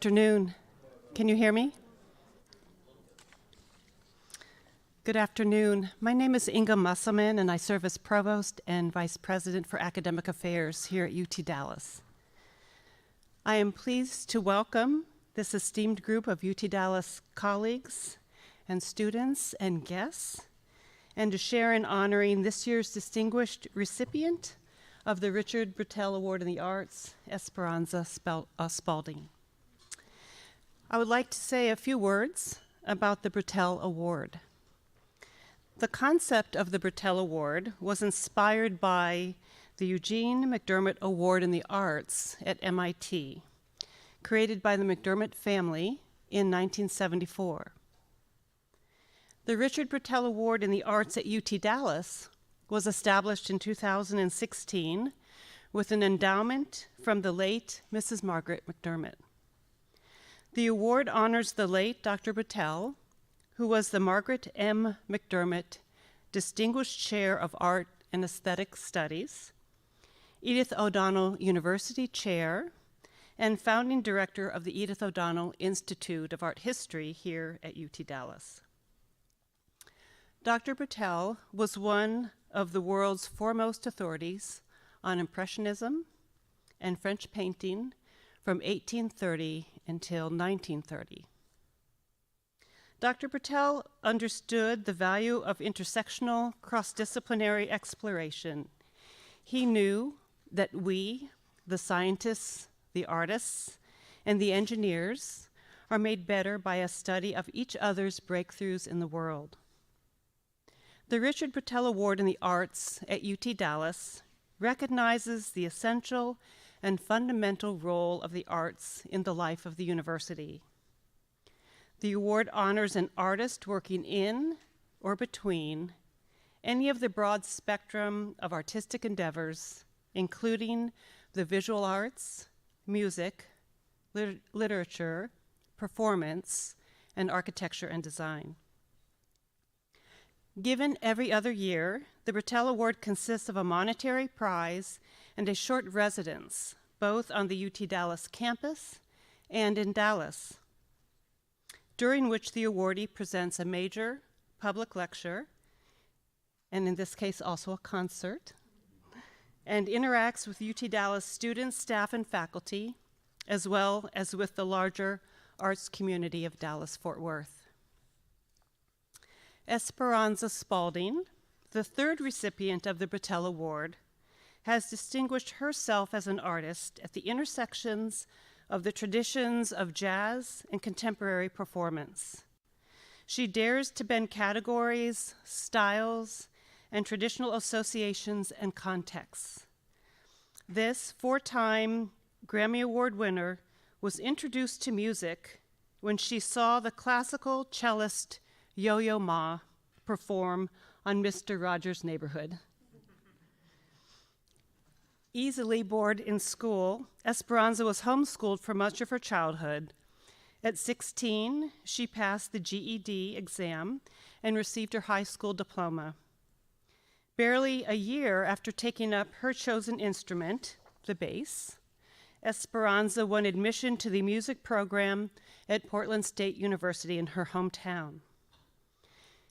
afternoon. Can you hear me? Good afternoon. My name is Inga Musselman, and I serve as Provost and Vice President for Academic Affairs here at UT Dallas. I am pleased to welcome this esteemed group of UT Dallas colleagues and students and guests, and to share in honoring this year's distinguished recipient of the Richard Brettell Award in the Arts, Esperanza Spalding. I would like to say a few words about the Brettell Award. The concept of the Brettell Award was inspired by the Eugene McDermott Award in the Arts at MIT, created by the McDermott family in 1974. The Richard Brettell Award in the Arts at UT Dallas was established in 2016 with an endowment from the late Mrs. Margaret McDermott. The award honors the late Dr. Brettell, who was the Margaret M. McDermott Distinguished Chair of Art and Aesthetic Studies, Edith O'Donnell University Chair, and founding director of the Edith O'Donnell Institute of Art History here at UT Dallas. Dr. Brettell was one of the world's foremost authorities on Impressionism and French painting from 1830 until 1930. Dr. Brettell understood the value of intersectional, cross-disciplinary exploration. He knew that we, the scientists, the artists, and the engineers, are made better by a study of each other's breakthroughs in the world. The Richard Brettell Award in the Arts at UT Dallas recognizes the essential and fundamental role of the arts in the life of the university. The award honors an artist working in or between any of the broad spectrum of artistic endeavors, including the visual arts, music, literature, performance, and architecture and design. Given every other year, the Brettell Award consists of a monetary prize and a short residence, both on the UT Dallas campus and in Dallas, during which the awardee presents a major public lecture, and in this case also a concert, and interacts with UT Dallas students, staff, and faculty, as well as with the larger arts community of Dallas-Fort Worth. Esperanza Spalding, the third recipient of the Brettell Award, has distinguished herself as an artist at the intersections of the traditions of jazz and contemporary performance. She dares to bend categories, styles, and traditional associations and contexts. This four-time Grammy Award winner was introduced to music when she saw the classical cellist Yo-Yo Ma perform on Mr. Rogers' Neighborhood. Easily bored in school, Esperanza was homeschooled for much of her childhood. At 16, she passed the GED exam and received her high school diploma. Barely a year after taking up her chosen instrument, the bass, Esperanza won admission to the music program at Portland State University in her hometown.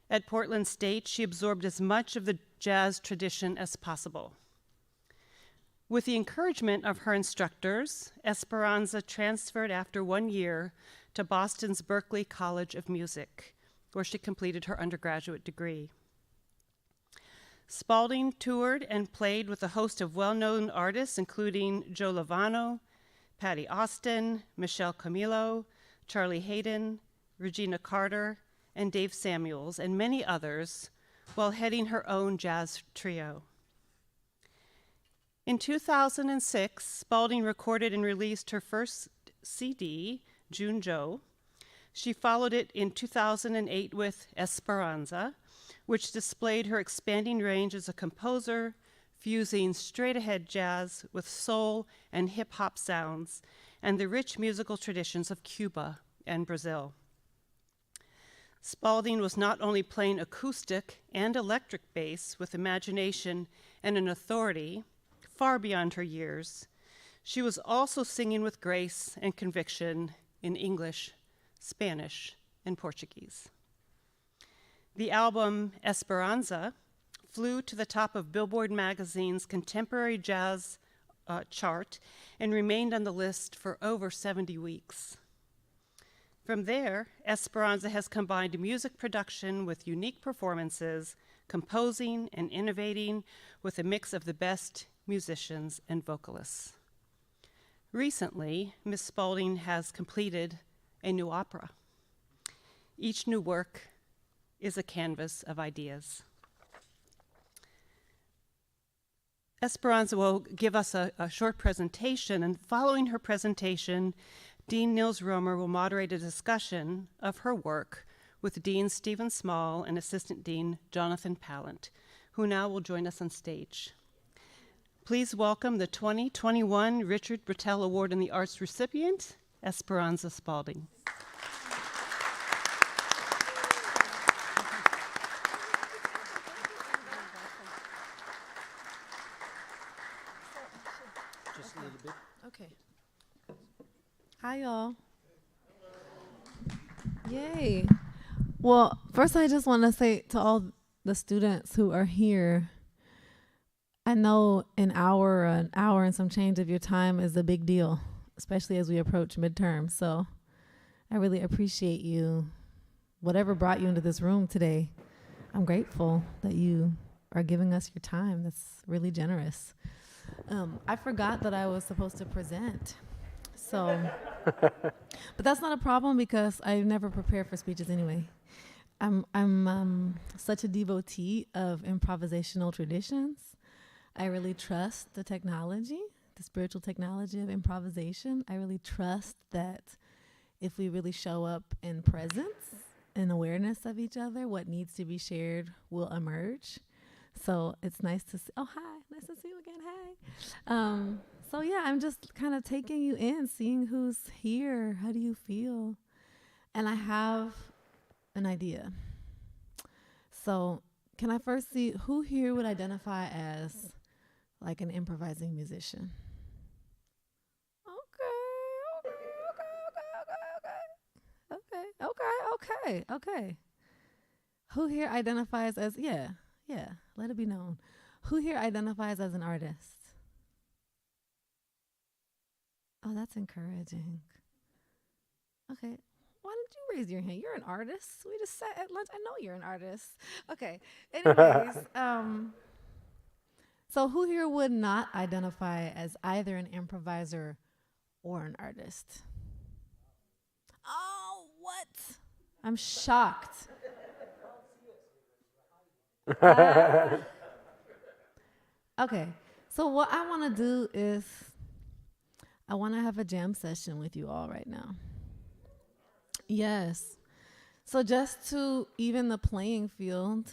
At Portland State, she absorbed as much of the jazz tradition as possible. With the encouragement of her instructors, Esperanza transferred after 1 year to Boston's Berklee College of Music, where she completed her undergraduate degree. Spalding toured and played with a host of well-known artists, including Joe Lovano, Patti Austin, Michelle Camilo, Charlie Hayden, Regina Carter, and Dave Samuels, and many others, while heading her own jazz trio. In 2006, Spalding recorded and released her first CD, June Joe. She followed it in 2008 with Esperanza, which displayed her expanding range as a composer, fusing straight-ahead jazz with soul and hip-hop sounds, and the rich musical traditions of Cuba and Brazil. Spalding was not only playing acoustic and electric bass with imagination and an authority far beyond her years, she was also singing with grace and conviction in English, Spanish, and Portuguese. The album Esperanza flew to the top of Billboard magazine's contemporary jazz chart and remained on the list for over 70 weeks. From there, Esperanza has combined music production with unique performances, composing and innovating with a mix of the best musicians and vocalists. Recently, Ms. Spalding has completed a new opera. Each new work is a canvas of ideas. Esperanza will give us a short presentation, and following her presentation, Dean Nils Romer will moderate a discussion of her work with Dean Stephen Small and Assistant Dean Jonathan Pallant, who now will join us on stage. Please welcome the 2021 Richard Brettell Award in the Arts recipient, Esperanza Spalding. Just a little bit. Okay. Hi, y'all. Yay. Well, first I just want to say to all the students who are here, I know an hour and some change of your time is a big deal, especially as we approach midterm. So I really appreciate you. Whatever brought you into this room today, I'm grateful that you are giving us your time. That's really generous. I forgot that I was supposed to present. So, but that's not a problem because I never prepare for speeches anyway. I'm such a devotee of improvisational traditions. I really trust the technology, the spiritual technology of improvisation. I really trust that if we really show up in presence and awareness of each other, what needs to be shared will emerge. So it's nice to see. Oh, hi. Nice to see you again. Hi. So yeah, I'm just kind of taking you in, seeing who's here. How do you feel? And I have an idea. So can I first see who here would identify as like an improvising musician? Okay. Who here identifies as, yeah, let it be known. Who here identifies as an artist? Oh, that's encouraging. Okay. Why don't you raise your hand? You're an artist. We just sat at lunch. I know you're an artist. Okay. Anyways, so who here would not identify as either an improviser or an artist? Oh, what? I'm shocked. Okay. So what I want to do is I want to have a jam session with you all right now. Yes. So just to even the playing field,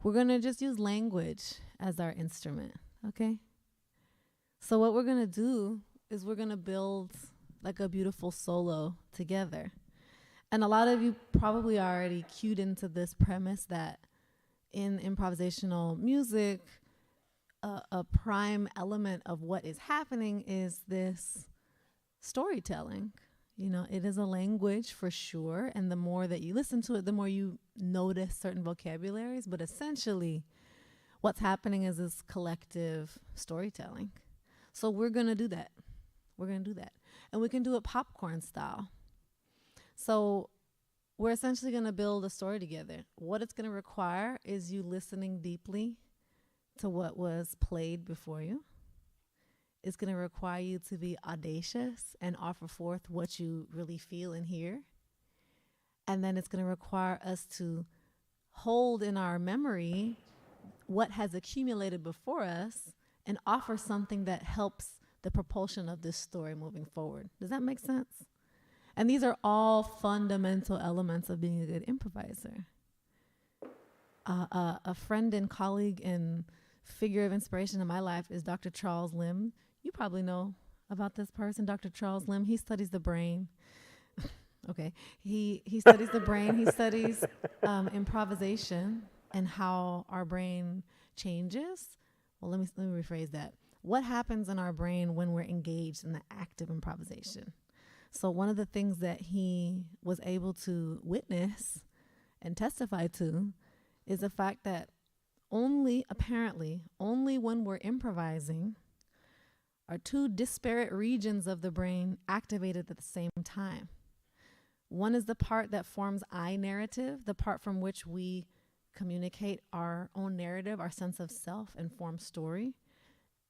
we're going to just use language as our instrument, okay? So what we're going to do is we're going to build like a beautiful solo together. And a lot of you probably already cued into this premise that in improvisational music, a prime element of what is happening is this storytelling. You know, it is a language for sure, and the more that you listen to it, the more you notice certain vocabularies, but essentially what's happening is this collective storytelling. So we're going to do that. And we can do it popcorn style. So we're essentially going to build a story together. What it's going to require is you listening deeply to what was played before you. It's going to require you to be audacious and offer forth what you really feel and hear. And then it's going to require us to hold in our memory what has accumulated before us and offer something that helps the propulsion of this story moving forward. Does that make sense? And these are all fundamental elements of being a good improviser. A friend and colleague and figure of inspiration in my life is Dr. Charles Lim. You probably know about this person, Dr. Charles Lim. He studies the brain. Okay. He studies the brain. He studies improvisation and how our brain changes. Well, let me rephrase that. What happens in our brain when we're engaged in the act of improvisation? So, one of the things that he was able to witness and testify to is the fact that apparently, only when we're improvising are two disparate regions of the brain activated at the same time. One is the part that forms I narrative, the part from which we communicate our own narrative, our sense of self, and form story.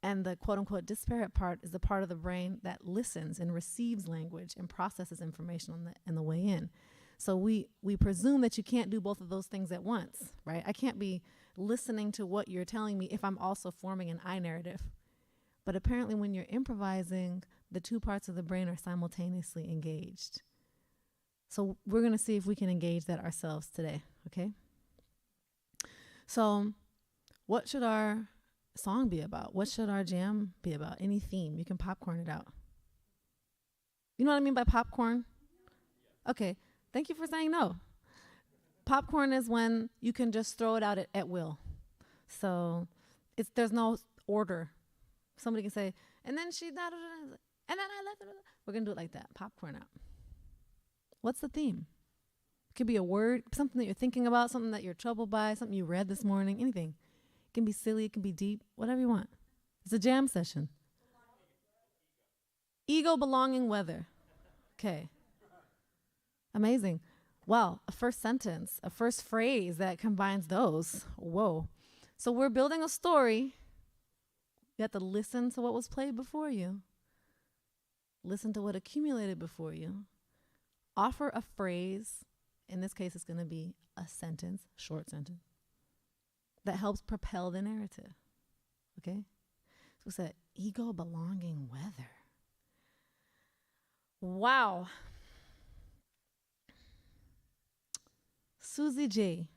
And the quote unquote disparate part is the part of the brain that listens and receives language and processes information on the way in. So we presume that you can't do both of those things at once, right? I can't be listening to what you're telling me if I'm also forming an I narrative. But apparently when you're improvising, the two parts of the brain are simultaneously engaged. So we're going to see if we can engage that ourselves today, okay? So what should our song be about? What should our jam be about? Any theme. You can popcorn it out. You know what I mean by popcorn? Okay. Thank you for saying no. Popcorn is when you can just throw it out at will. So there's no order. Somebody can say, and then she, and then I left. We're going to do it like that. Popcorn out. What's the theme? It could be a word, something that you're thinking about, something that you're troubled by, something you read this morning, anything. It can be silly, it can be deep, whatever you want. It's a jam session. Ego, belonging, weather. Okay. Amazing. Wow, a first sentence, a first phrase that combines those. Whoa. So we're building a story. You have to listen to what was played before you. Listen to what accumulated before you. Offer a phrase. In this case, it's going to be a sentence, short sentence, that helps propel the narrative. Okay? So we said, ego, belonging, weather. Wow. Susie J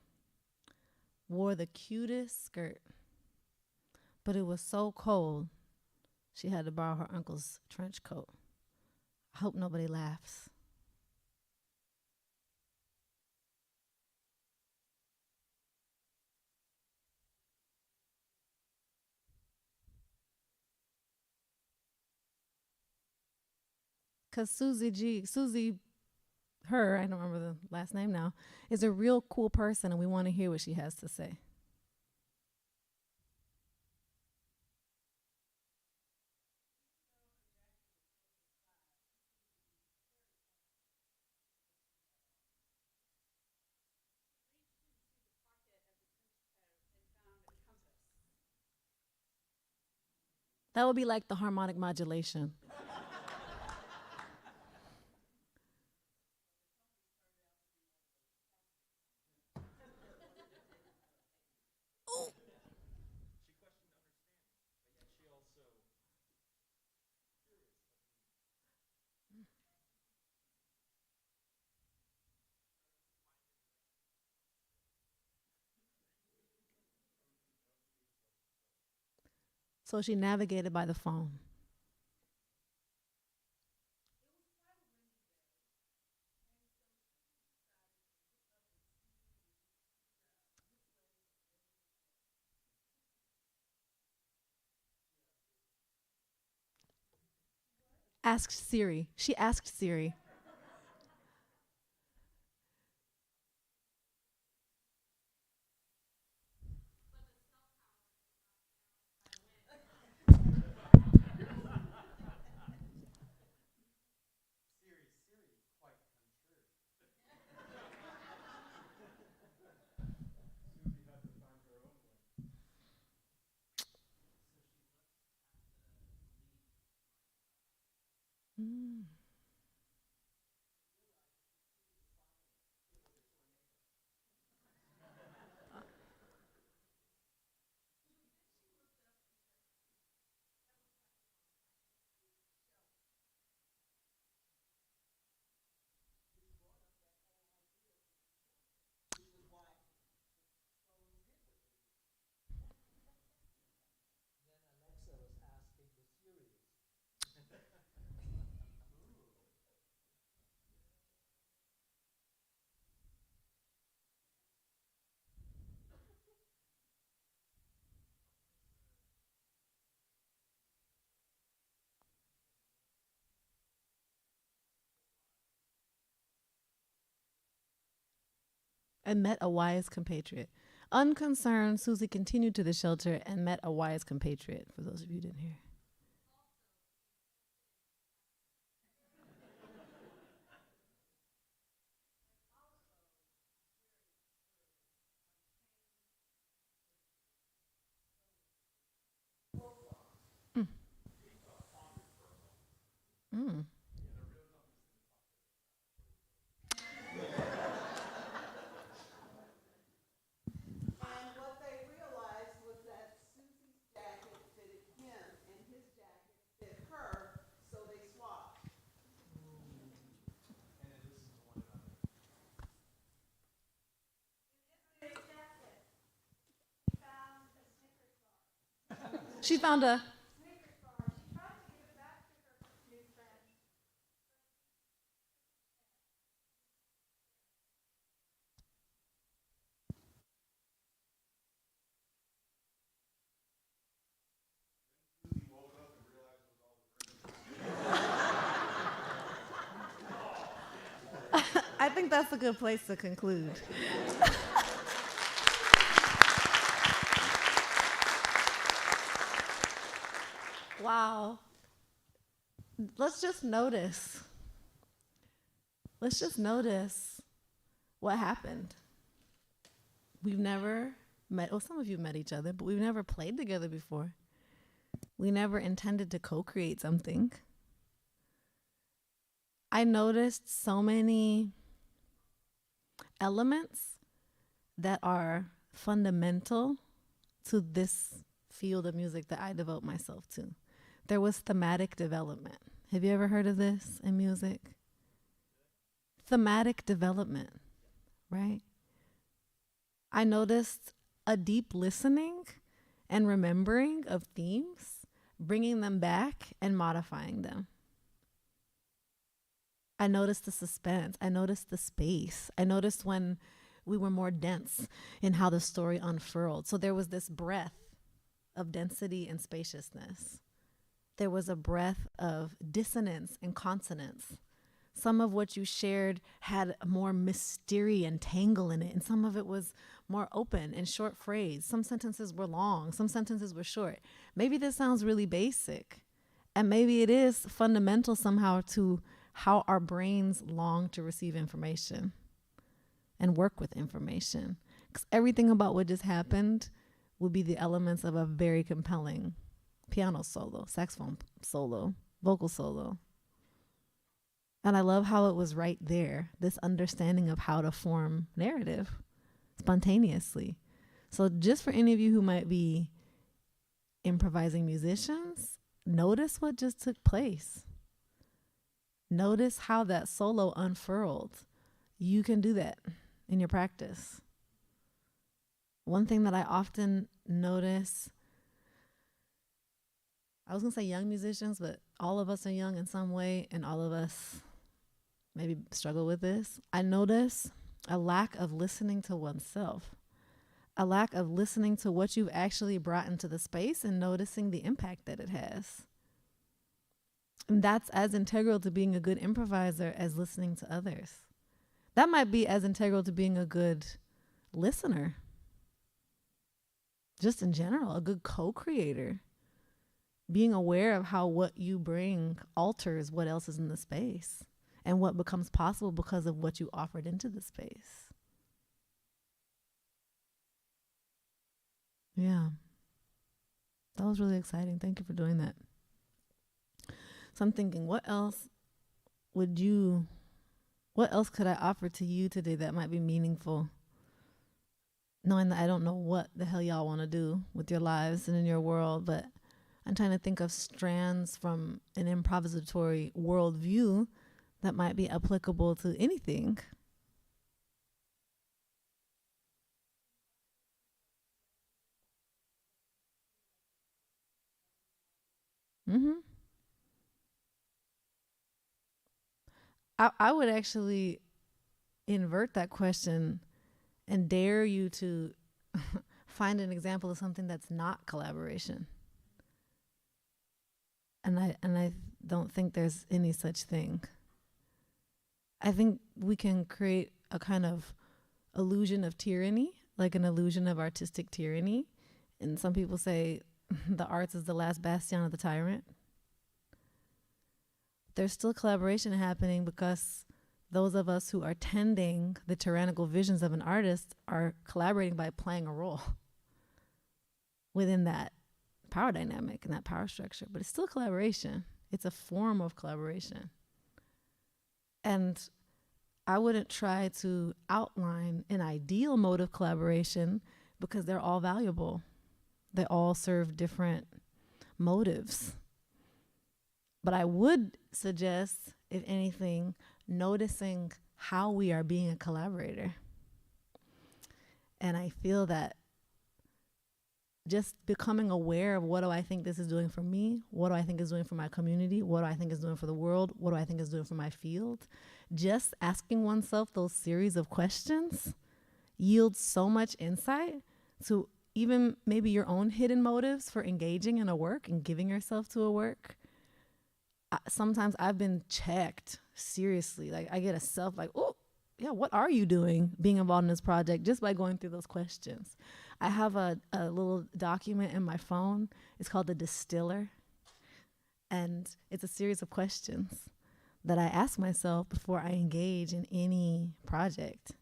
wore the cutest skirt, but it was so cold, she had to borrow her uncle's trench coat. I hope nobody laughs. Because her, I don't remember the last name now, is a real cool person, and we want to hear what she has to say. That would be like the harmonic modulation. So she navigated by the phone. Asked Siri. She asked Siri. Mm. and met a wise compatriot. Unconcerned, Susie continued to the shelter and met a wise compatriot, for those of you who didn't hear. Mm. Mm. And what they realized was that Susie's jacket fitted him and his jacket fit her, so they swapped. She found a. I think that's a good place to conclude. Wow. Let's just notice. Let's just notice what happened. We've never met, well, some of you met each other, but we've never played together before. We never intended to co-create something. I noticed so many elements that are fundamental to this field of music that I devote myself to. There was thematic development. Have you ever heard of this in music? Thematic development, right? I noticed a deep listening and remembering of themes, bringing them back and modifying them. I noticed the suspense. I noticed the space. I noticed when we were more dense in how the story unfurled. So there was this breadth of density and spaciousness. There was a breadth of dissonance and consonance. Some of what you shared had more mystery and tangle in it, and some of it was more open and short phrase. Some sentences were long, some sentences were short. Maybe this sounds really basic, and maybe it is fundamental somehow to how our brains long to receive information and work with information. Because everything about what just happened would be the elements of a very compelling piano solo, saxophone solo, vocal solo. And I love how it was right there, this understanding of how to form narrative spontaneously. So just for any of you who might be improvising musicians, notice what just took place. Notice how that solo unfurled. You can do that in your practice. One thing that I often notice, I was going to say young musicians, but all of us are young in some way, and all of us maybe struggle with this. I notice a lack of listening to oneself, a lack of listening to what you've actually brought into the space and noticing the impact that it has. And that's as integral to being a good improviser as listening to others. That might be as integral to being a good listener. Just in general, a good co-creator. Being aware of how what you bring alters what else is in the space and what becomes possible because of what you offered into the space. Yeah. That was really exciting. Thank you for doing that. So I'm thinking, what else could I offer to you today that might be meaningful? Knowing that I don't know what the hell y'all want to do with your lives and in your world, but I'm trying to think of strands from an improvisatory worldview that might be applicable to anything. Mm-hmm. I would actually invert that question and dare you to find an example of something that's not collaboration. And I don't think there's any such thing. I think we can create a kind of illusion of tyranny, like an illusion of artistic tyranny. And some people say the arts is the last bastion of the tyrant. There's still collaboration happening because those of us who are tending the tyrannical visions of an artist are collaborating by playing a role within that power dynamic and that power structure. But it's still collaboration. It's a form of collaboration. And I wouldn't try to outline an ideal mode of collaboration because they're all valuable. They all serve different motives. But I would suggest, if anything, noticing how we are being a collaborator. And I feel that just becoming aware of what do I think this is doing for me, what do I think is doing for my community, what do I think is doing for the world, what do I think is doing for my field, just asking oneself those series of questions yields so much insight to even maybe your own hidden motives for engaging in a work and giving yourself to a work. Sometimes I've been checked seriously. Like I get a self like, oh, yeah, what are you doing being involved in this project just by going through those questions? I have a little document in my phone. It's called the Distiller. And it's a series of questions that I ask myself before I engage in any project.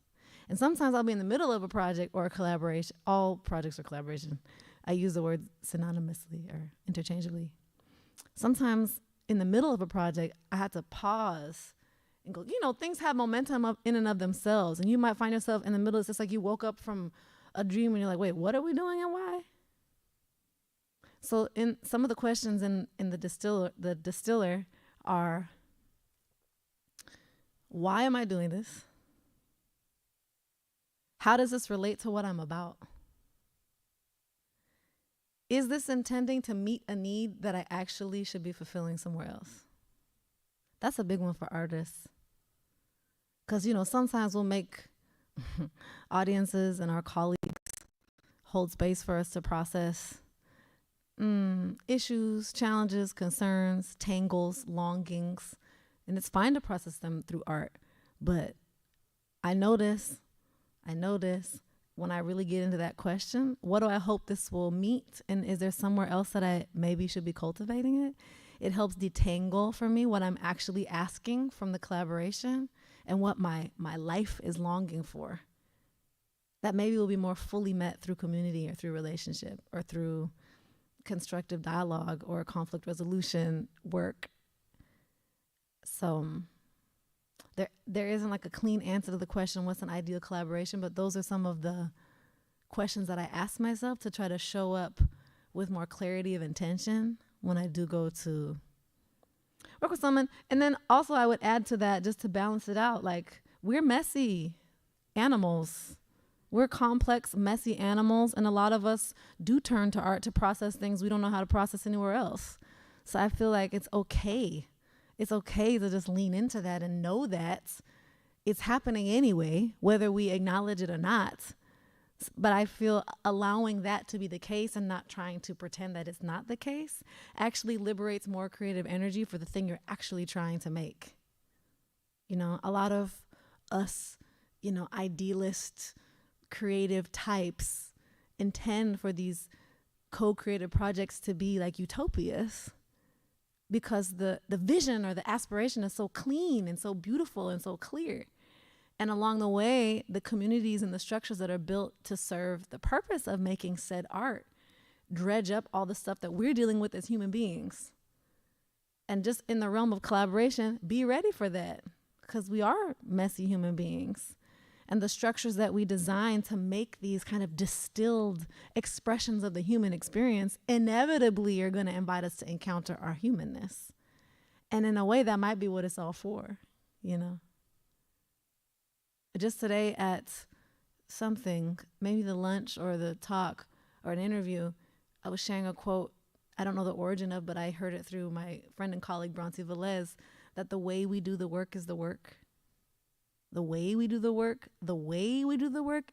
And sometimes I'll be in the middle of a project or a collaboration. All projects are collaboration. I use the word synonymously or interchangeably. Sometimes in the middle of a project, I had to pause and go, things have momentum up in and of themselves. And you might find yourself in the middle. It's just like you woke up from a dream and you're like, wait, what are we doing and why? So in some of the questions in the distiller are, why am I doing this? How does this relate to what I'm about? Is this intending to meet a need that I actually should be fulfilling somewhere else? That's a big one for artists. Because, sometimes we'll make audiences and our colleagues hold space for us to process issues, challenges, concerns, tangles, longings. And it's fine to process them through art. But I notice when I really get into that question, what do I hope this will meet? And is there somewhere else that I maybe should be cultivating it? It helps detangle for me what I'm actually asking from the collaboration and what my life is longing for. That maybe will be more fully met through community or through relationship or through constructive dialogue or conflict resolution work. So there isn't like a clean answer to the question, what's an ideal collaboration? But those are some of the questions that I ask myself to try to show up with more clarity of intention when I do go to work with someone. And then also I would add to that, just to balance it out, like we're messy animals. We're complex, messy animals. And a lot of us do turn to art to process things we don't know how to process anywhere else. So I feel like it's okay. It's okay to just lean into that and know that it's happening anyway, whether we acknowledge it or not. But I feel allowing that to be the case and not trying to pretend that it's not the case actually liberates more creative energy for the thing you're actually trying to make. A lot of us, idealist, creative types intend for these co-creative projects to be like utopias because the vision or the aspiration is so clean and so beautiful and so clear. And along the way, the communities and the structures that are built to serve the purpose of making said art dredge up all the stuff that we're dealing with as human beings. And just in the realm of collaboration, be ready for that because we are messy human beings. And the structures that we design to make these kind of distilled expressions of the human experience inevitably are going to invite us to encounter our humanness. And in a way, that might be what it's all for, Just today at something, maybe the lunch or the talk or an interview, I was sharing a quote I don't know the origin of, but I heard it through my friend and colleague, Bronte Velez, that the way we do the work is the work. The way we do the work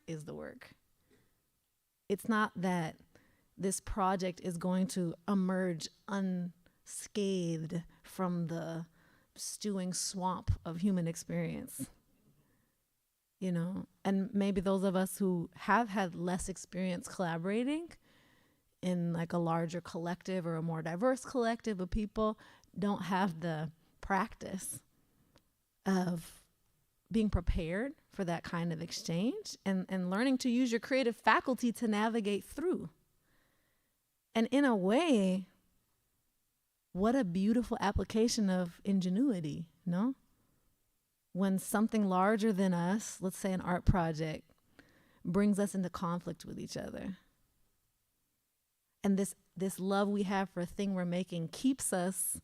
is the work. It's not that this project is going to emerge unscathed from the stewing swamp of human experience. you know, and maybe those of us who have had less experience collaborating in like a larger collective or a more diverse collective of people don't have the practice of being prepared for that kind of exchange and learning to use your creative faculty to navigate through. And in a way, what a beautiful application of ingenuity, no? When something larger than us, let's say an art project, brings us into conflict with each other. And this love we have for a thing we're making keeps us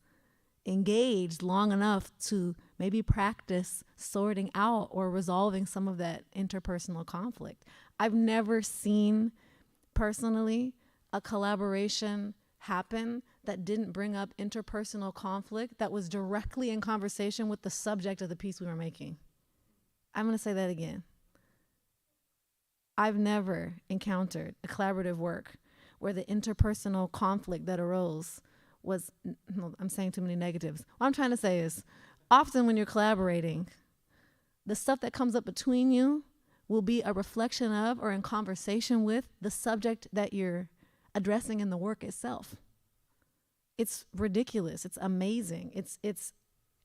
engaged long enough to maybe practice sorting out or resolving some of that interpersonal conflict. I've never seen personally a collaboration happen that didn't bring up interpersonal conflict that was directly in conversation with the subject of the piece we were making. I'm going to say that again. I've never encountered a collaborative work where the interpersonal conflict that arose was, I'm saying too many negatives. What I'm trying to say is, often when you're collaborating, the stuff that comes up between you will be a reflection of or in conversation with the subject that you're addressing in the work itself. It's ridiculous. It's amazing. It's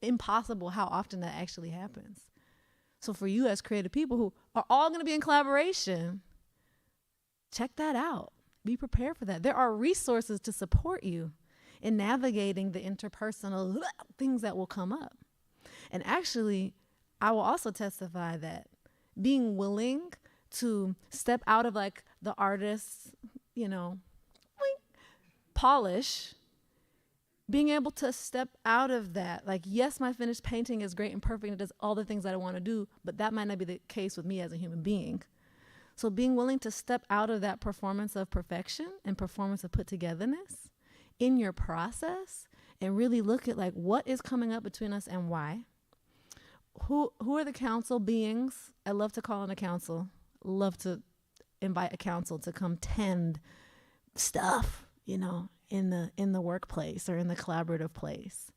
impossible how often that actually happens. So for you as creative people who are all going to be in collaboration, check that out. Be prepared for that. There are resources to support you in navigating the interpersonal things that will come up. And actually, I will also testify that being willing to step out of like the artist's, polish, being able to step out of that, like, yes, my finished painting is great and perfect and it does all the things that I want to do, but that might not be the case with me as a human being. So being willing to step out of that performance of perfection and performance of put togetherness in your process and really look at like what is coming up between us and why. Who are the council beings? I love to call in a council. Love to invite a council to come tend stuff, in the workplace or in the collaborative place.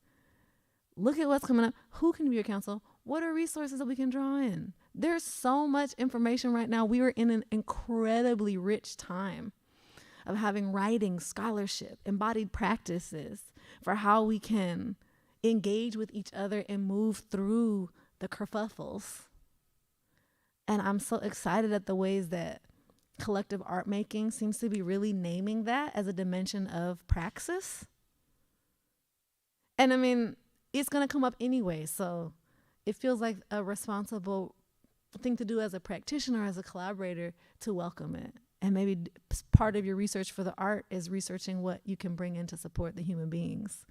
Look at what's coming up. Who can be your counsel? What are resources that we can draw in? There's so much information right now. We are in an incredibly rich time of having writing, scholarship, embodied practices for how we can engage with each other and move through the kerfuffles. And I'm so excited at the ways that collective art making seems to be really naming that as a dimension of praxis. And I mean, it's going to come up anyway. So it feels like a responsible thing to do as a practitioner, as a collaborator, to welcome it. And maybe part of your research for the art is researching what you can bring in to support the human beings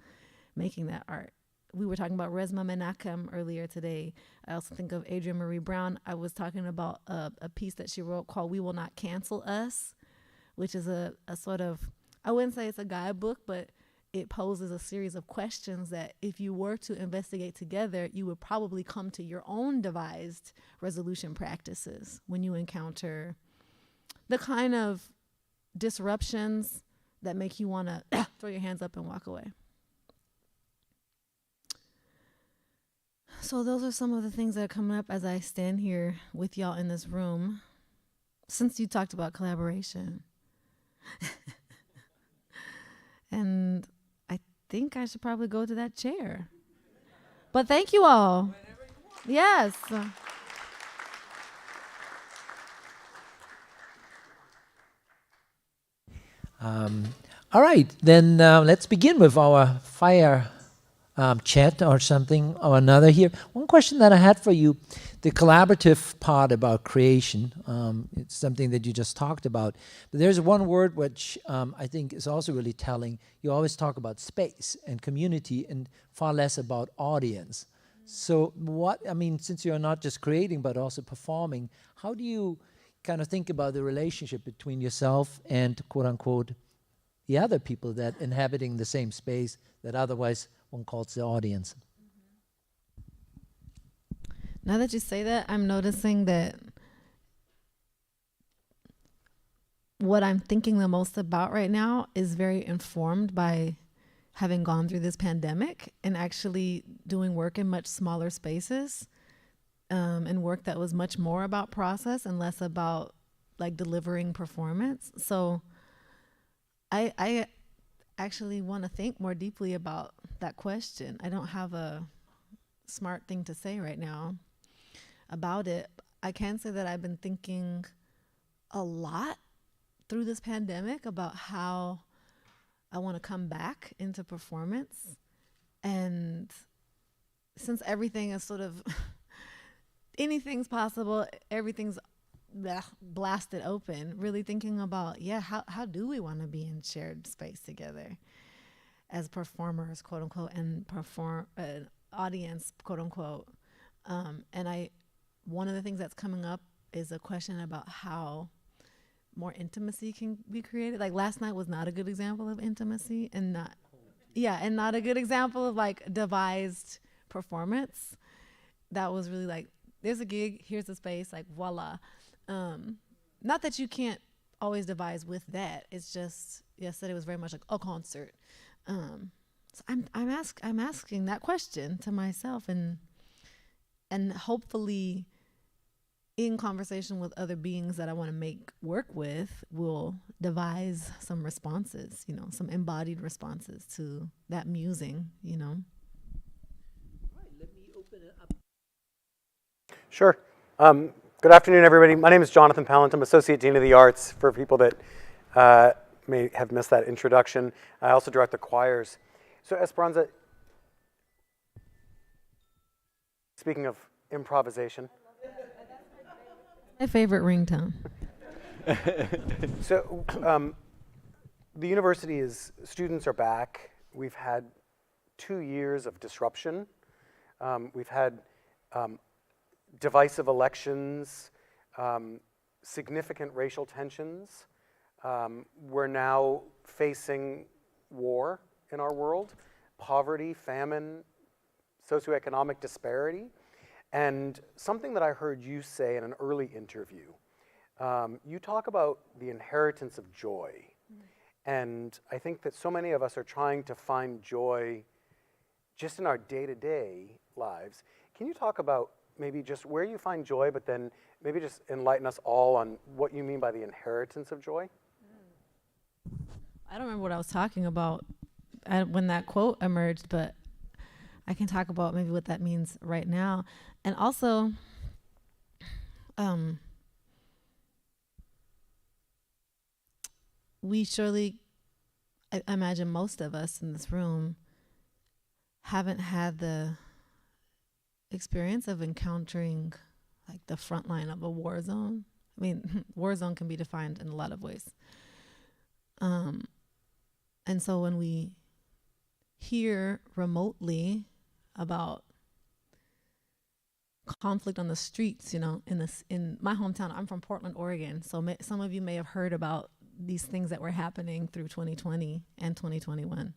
making that art. We were talking about Resmaa Menakem earlier today. I also think of Adrienne Marie Brown. I was talking about a piece that she wrote called We Will Not Cancel Us, which is a sort of, I wouldn't say it's a guidebook, but it poses a series of questions that if you were to investigate together, you would probably come to your own devised resolution practices when you encounter the kind of disruptions that make you want to throw your hands up and walk away. So those are some of the things that are coming up as I stand here with y'all in this room. Since you talked about collaboration. And I think I should probably go to that chair. But thank you all. Yes. All right, then let's begin with our fire chat or something or another here. One question that I had for you, the collaborative part about creation, it's something that you just talked about. But there's one word which I think is also really telling. You always talk about space and community and far less about audience. So since you're not just creating but also performing, how do you kind of think about the relationship between yourself and, quote unquote, the other people that inhabiting the same space that otherwise one calls the audience? Now that you say that, I'm noticing that what I'm thinking the most about right now is very informed by having gone through this pandemic and actually doing work in much smaller spaces and work that was much more about process and less about like delivering performance. So I actually want to think more deeply about that question. I don't have a smart thing to say right now about it. I can say that I've been thinking a lot through this pandemic about how I want to come back into performance. And since everything is sort of anything's possible, everything's blasted open, really thinking about, how do we want to be in shared space together as performers, quote unquote, and perform audience, quote unquote. And one of the things that's coming up is a question about how more intimacy can be created. Like last night was not a good example of intimacy, and not a good example of like devised performance. That was really like, there's a gig, here's the space, like voila. Not that you can't always devise with that. It's just yesterday was very much like a concert. So I'm asking that question to myself, and hopefully in conversation with other beings that I want to make work with, will devise some responses, some embodied responses to that musing, Right, let me open it up. Sure. Good afternoon, everybody. My name is Jonathan Pallant. I'm Associate Dean of the Arts, for people that may have missed that introduction. I also direct the choirs. So Esperanza, speaking of improvisation. my favorite ringtone. So the university students are back. We've had 2 years of disruption. We've had divisive elections, significant racial tensions. We're now facing war in our world, poverty, famine, socioeconomic disparity. And something that I heard you say in an early interview, you talk about the inheritance of joy. And I think that so many of us are trying to find joy just in our day-to-day lives. Can you talk about maybe just where you find joy, but then maybe just enlighten us all on what you mean by the inheritance of joy? I don't remember what I was talking about when that quote emerged, but I can talk about maybe what that means right now. And also, we surely, I imagine most of us in this room haven't had the experience of encountering like the front line of a war zone. I mean, war zone can be defined in a lot of ways. And so when we hear remotely about conflict on the streets, in my hometown, I'm from Portland, Oregon. So some of you may have heard about these things that were happening through 2020 and 2021.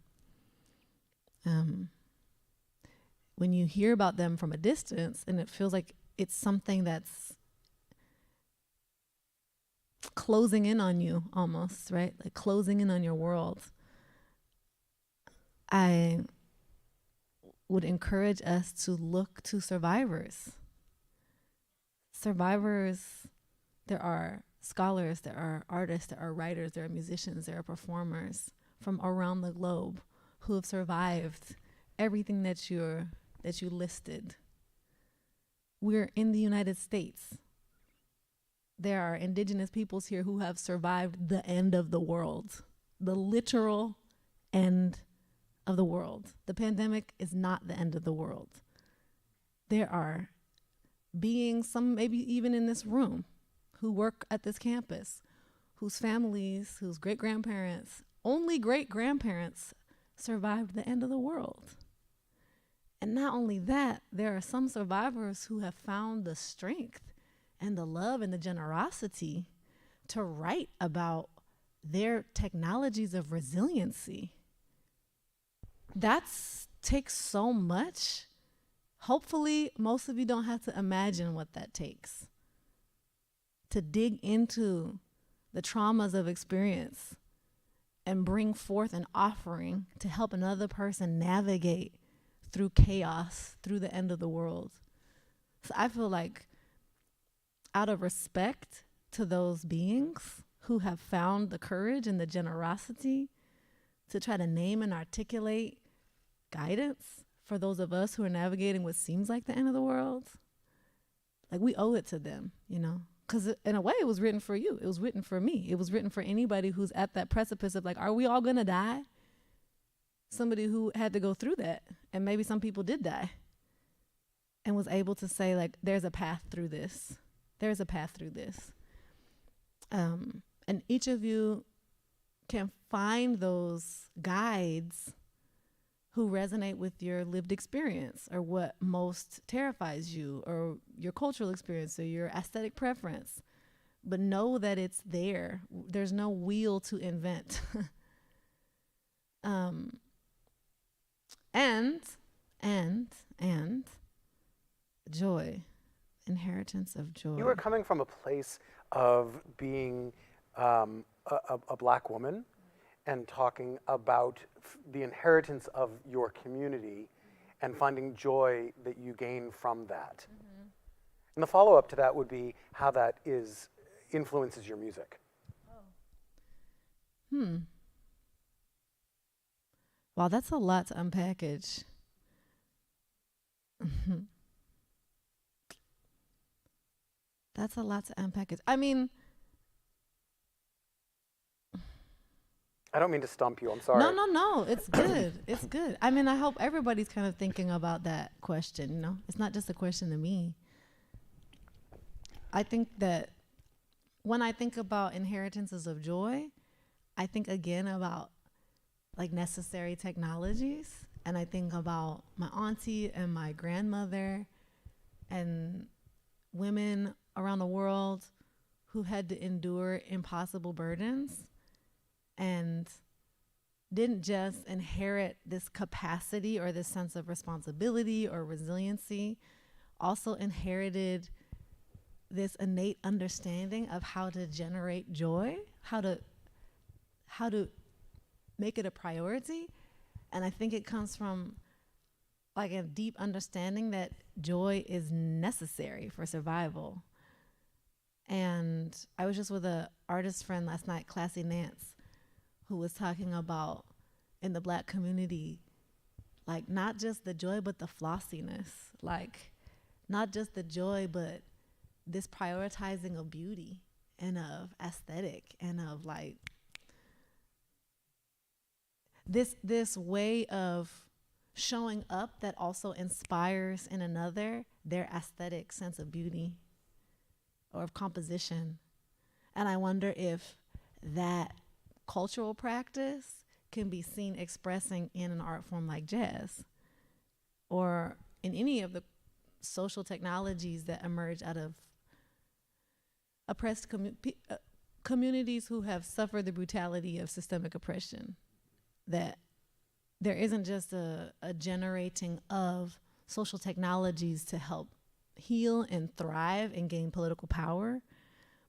When you hear about them from a distance, and it feels like it's something that's closing in on you almost, right? Like closing in on your world. I would encourage us to look to survivors. Survivors, there are scholars, there are artists, there are writers, there are musicians, there are performers from around the globe who have survived everything that you listed. We're in the United States. There are indigenous peoples here who have survived the end of the world, the literal end of the world. The pandemic is not the end of the world. There are beings, some maybe even in this room, who work at this campus, whose families, whose great-grandparents, only great-grandparents survived the end of the world. And not only that, there are some survivors who have found the strength and the love and the generosity to write about their technologies of resiliency. That takes so much. Hopefully, most of you don't have to imagine what that takes. To dig into the traumas of experience and bring forth an offering to help another person navigate through chaos, through the end of the world. So I feel like out of respect to those beings who have found the courage and the generosity to try to name and articulate guidance for those of us who are navigating what seems like the end of the world, like we owe it to them, you know? Because in a way, it was written for you. It was written for me. It was written for anybody who's at that precipice of like, are we all gonna die? Somebody who had to go through that, and maybe some people did die, and was able to say like, there's a path through this. There's a path through this. And each of you can find those guides who resonate with your lived experience or what most terrifies you or your cultural experience or your aesthetic preference. But know that it's there. There's no wheel to invent. And joy, inheritance of joy. You are coming from a place of being a black woman and talking about the inheritance of your community and finding joy that you gain from that. And the follow-up to that would be how that influences your music. Wow, that's a lot to unpackage. That's a lot to unpackage. I mean, I don't mean to stump you, I'm sorry. no, it's good. It's good. I mean, I hope everybody's kind of thinking about that question, you know? It's not just a question to me. I think that when I think about inheritances of joy, I think again about like necessary technologies. And I think about my auntie and my grandmother and women around the world who had to endure impossible burdens and didn't just inherit this capacity or this sense of responsibility or resiliency, also inherited this innate understanding of how to generate joy, how to make it a priority. And I think it comes from like a deep understanding that joy is necessary for survival. And I was just with an artist friend last night, Classy Nance, who was talking about in the Black community, like not just the joy, but the flossiness, like not just the joy, but this prioritizing of beauty and of aesthetic and of like this way of showing up that also inspires in another their aesthetic sense of beauty or of composition. And I wonder if that cultural practice can be seen expressing in an art form like jazz or in any of the social technologies that emerge out of oppressed communities who have suffered the brutality of systemic oppression. That there isn't just a generating of social technologies to help heal and thrive and gain political power,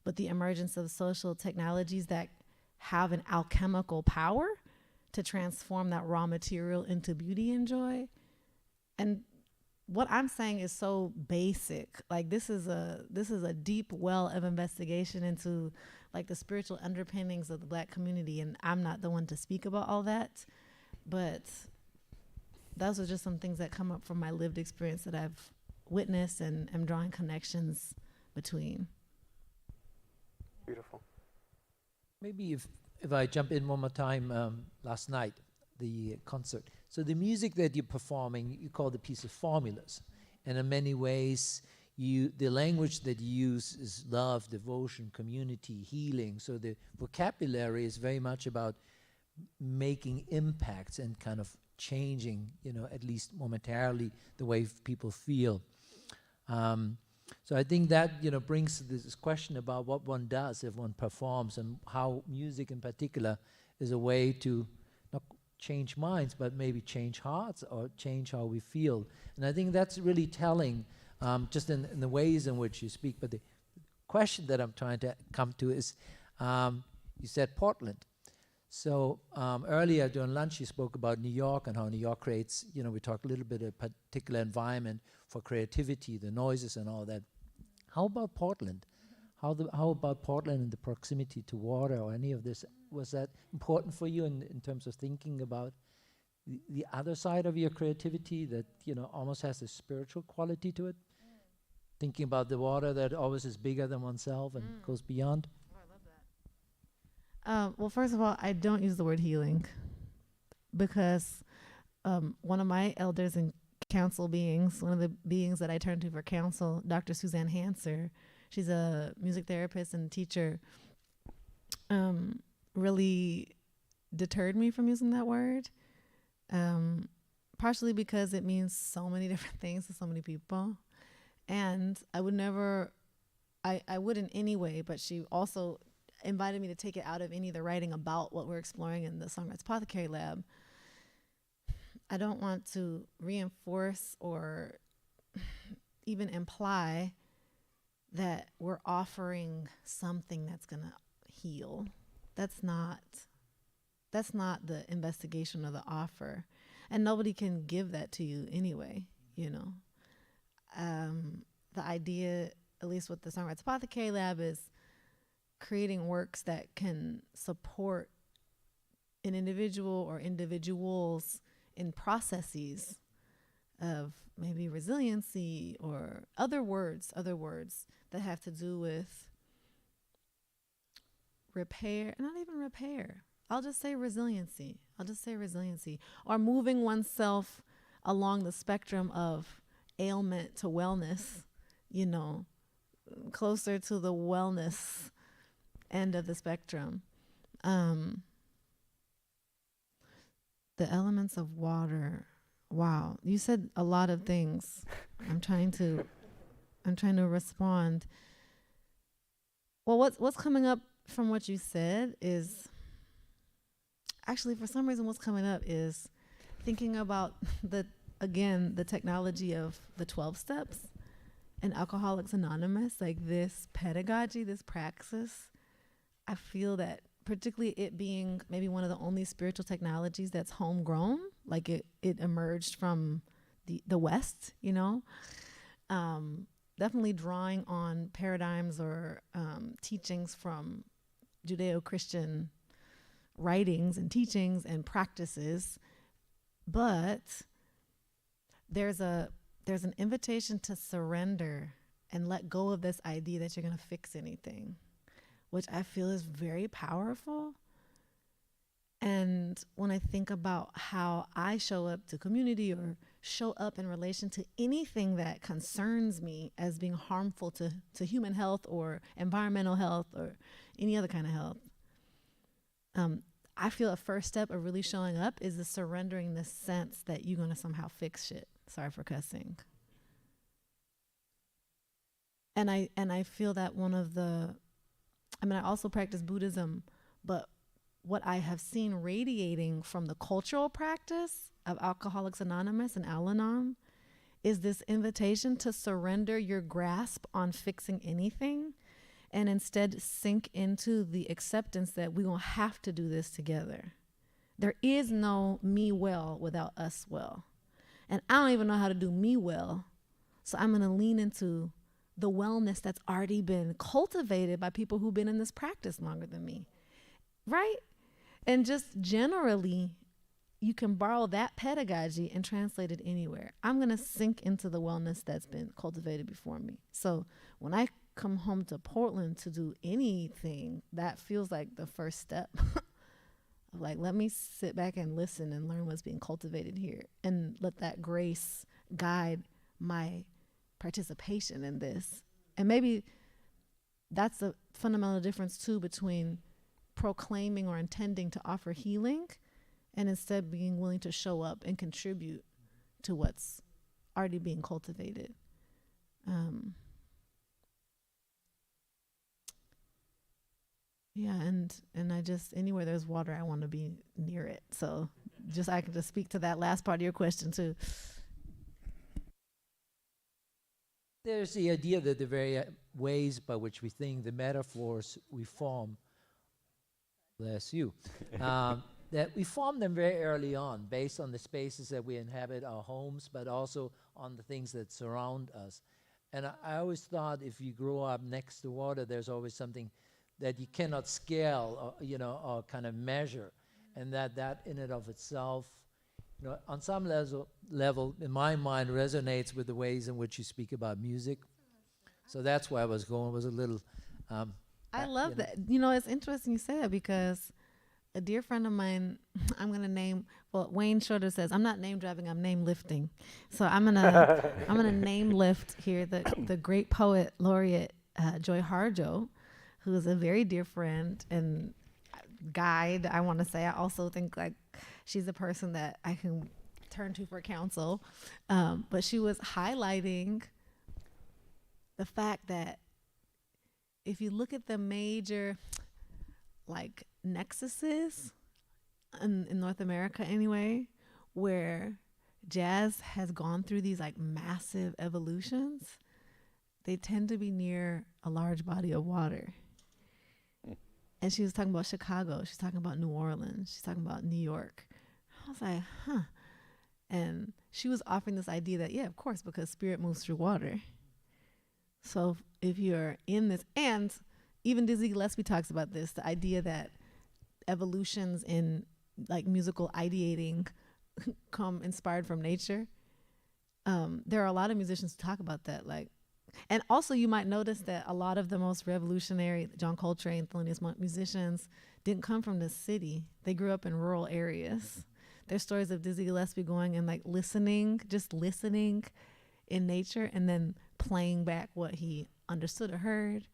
but the emergence of social technologies that have an alchemical power to transform that raw material into beauty and joy. And what I'm saying is so basic. Like this is a deep well of investigation into like the spiritual underpinnings of the Black community, and I'm not the one to speak about all that, but those are just some things that come up from my lived experience that I've witnessed and am drawing connections between. Beautiful. Maybe if I jump in one more time, last night, the concert. So the music that you're performing, you call the piece of formulas. And in many ways, the language that you use is love, devotion, community, healing. So the vocabulary is very much about making impacts and kind of changing, at least momentarily, the way people feel. So I think that, brings this question about what one does if one performs and how music in particular is a way to not change minds, but maybe change hearts or change how we feel. And I think that's really telling, just in the ways in which you speak. But the question that I'm trying to come to is, you said Portland. So earlier during lunch, you spoke about New York and how New York creates, we talked a little bit of a particular environment for creativity, the noises and all that. How about Portland? How about Portland and the proximity to water or any of this? Was that important for you in terms of thinking about the other side of your creativity that, almost has a spiritual quality to it? Thinking about the water that always is bigger than oneself and goes beyond? Well, first of all, I don't use the word healing because one of my elders and council beings, one of the beings that I turn to for counsel, Dr. Suzanne Hanser, she's a music therapist and teacher, really deterred me from using that word, partially because it means so many different things to so many people. And I would never, I would in any way, but she also invited me to take it out of any of the writing about what we're exploring in the Songwriters Apothecary Lab. I don't want to reinforce or even imply that we're offering something that's going to heal. That's not the investigation or the offer. And nobody can give that to you anyway, The idea, at least with the Songwriters Apothecary Lab, is creating works that can support an individual or individuals in processes of maybe resiliency or other words that have to do with repair, not even repair. I'll just say resiliency, or moving oneself along the spectrum of ailment to wellness, closer to the wellness end of the spectrum. The elements of water. Wow, you said a lot of things. I'm trying to respond. Well, what's coming up from what you said is actually, for some reason, what's coming up is thinking about the technology of the 12 steps and Alcoholics Anonymous, like this pedagogy, this praxis. I feel that particularly it being maybe one of the only spiritual technologies that's homegrown, like it emerged from the West, definitely drawing on paradigms or teachings from Judeo-Christian writings and teachings and practices, but there's an invitation to surrender and let go of this idea that you're going to fix anything, which I feel is very powerful. And when I think about how I show up to community or show up in relation to anything that concerns me as being harmful to human health or environmental health or any other kind of health, I feel a first step of really showing up is the surrendering the sense that you're going to somehow fix shit. Sorry for cussing. And I feel that I also practice Buddhism, but what I have seen radiating from the cultural practice of Alcoholics Anonymous and Al-Anon is this invitation to surrender your grasp on fixing anything and instead sink into the acceptance that we're going to have to do this together. There is no me well without us well. And I don't even know how to do me well, so I'm going to lean into the wellness that's already been cultivated by people who've been in this practice longer than me, right? And just generally, you can borrow that pedagogy and translate it anywhere. I'm going to sink into the wellness that's been cultivated before me. So when I come home to Portland to do anything, that feels like the first step. Of like, let me sit back and listen and learn what's being cultivated here and let that grace guide my participation in this. And maybe that's a fundamental difference too between proclaiming or intending to offer healing and instead being willing to show up and contribute to what's already being cultivated. Yeah, and I just, anywhere there's water, I want to be near it. So I can just speak to that last part of your question too. There's the idea that the very ways by which we think, the metaphors we form, Bless you. That we form them very early on based on the spaces that we inhabit, our homes, but also on the things that surround us. And I always thought if you grow up next to water, there's always something that you cannot scale or, or kind of measure. And that in and of itself, on some level, in my mind, resonates with the ways in which you speak about music. So that's where I was going, was a little... I love that. It's interesting you say that because a dear friend of mine, I'm going to name, Wayne Shorter says, I'm not name dropping, I'm name lifting. So I'm going to name lift here the great poet laureate, Joy Harjo, who is a very dear friend and guide, I want to say. I also think like she's a person that I can turn to for counsel. But she was highlighting the fact that if you look at the major like nexuses in North America anyway, where jazz has gone through these like massive evolutions, they tend to be near a large body of water. And she was talking about Chicago, she's talking about New Orleans, she's talking about New York. I was like, huh. And she was offering this idea that, yeah, of course, because spirit moves through water. So if you're in this, and even Dizzy Gillespie talks about this, the idea that evolutions in like musical ideating come inspired from nature. There are a lot of musicians who talk about that. And also you might notice that a lot of the most revolutionary John Coltrane, Thelonious Monk musicians didn't come from the city. They grew up in rural areas. There's stories of Dizzy Gillespie going and like just listening in nature and then playing back what he understood or heard.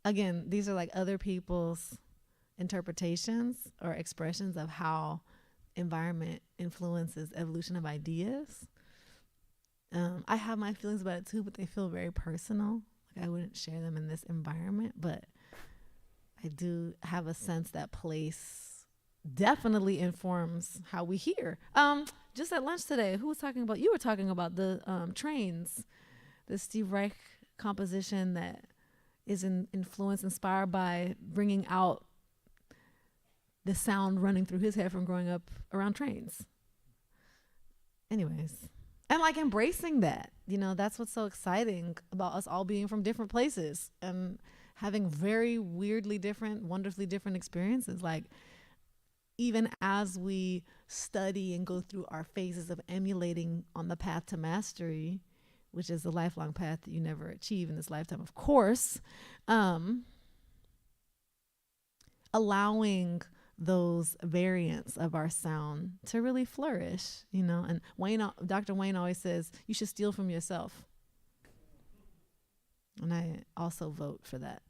Again, these are like other people's interpretations or expressions of how environment influences evolution of ideas. I have my feelings about it too, but they feel very personal. Like I wouldn't share them in this environment, but I do have a sense that place definitely informs how we hear. Just at lunch today, who was talking about? You were talking about the trains, the Steve Reich composition that is inspired by bringing out the sound running through his head from growing up around trains. Anyways, and like embracing that, that's what's so exciting about us all being from different places and having very weirdly different, wonderfully different experiences. Like even as we study and go through our phases of emulating on the path to mastery, which is a lifelong path that you never achieve in this lifetime, of course, allowing those variants of our sound to really flourish, and Dr. Wayne always says, you should steal from yourself. And I also vote for that.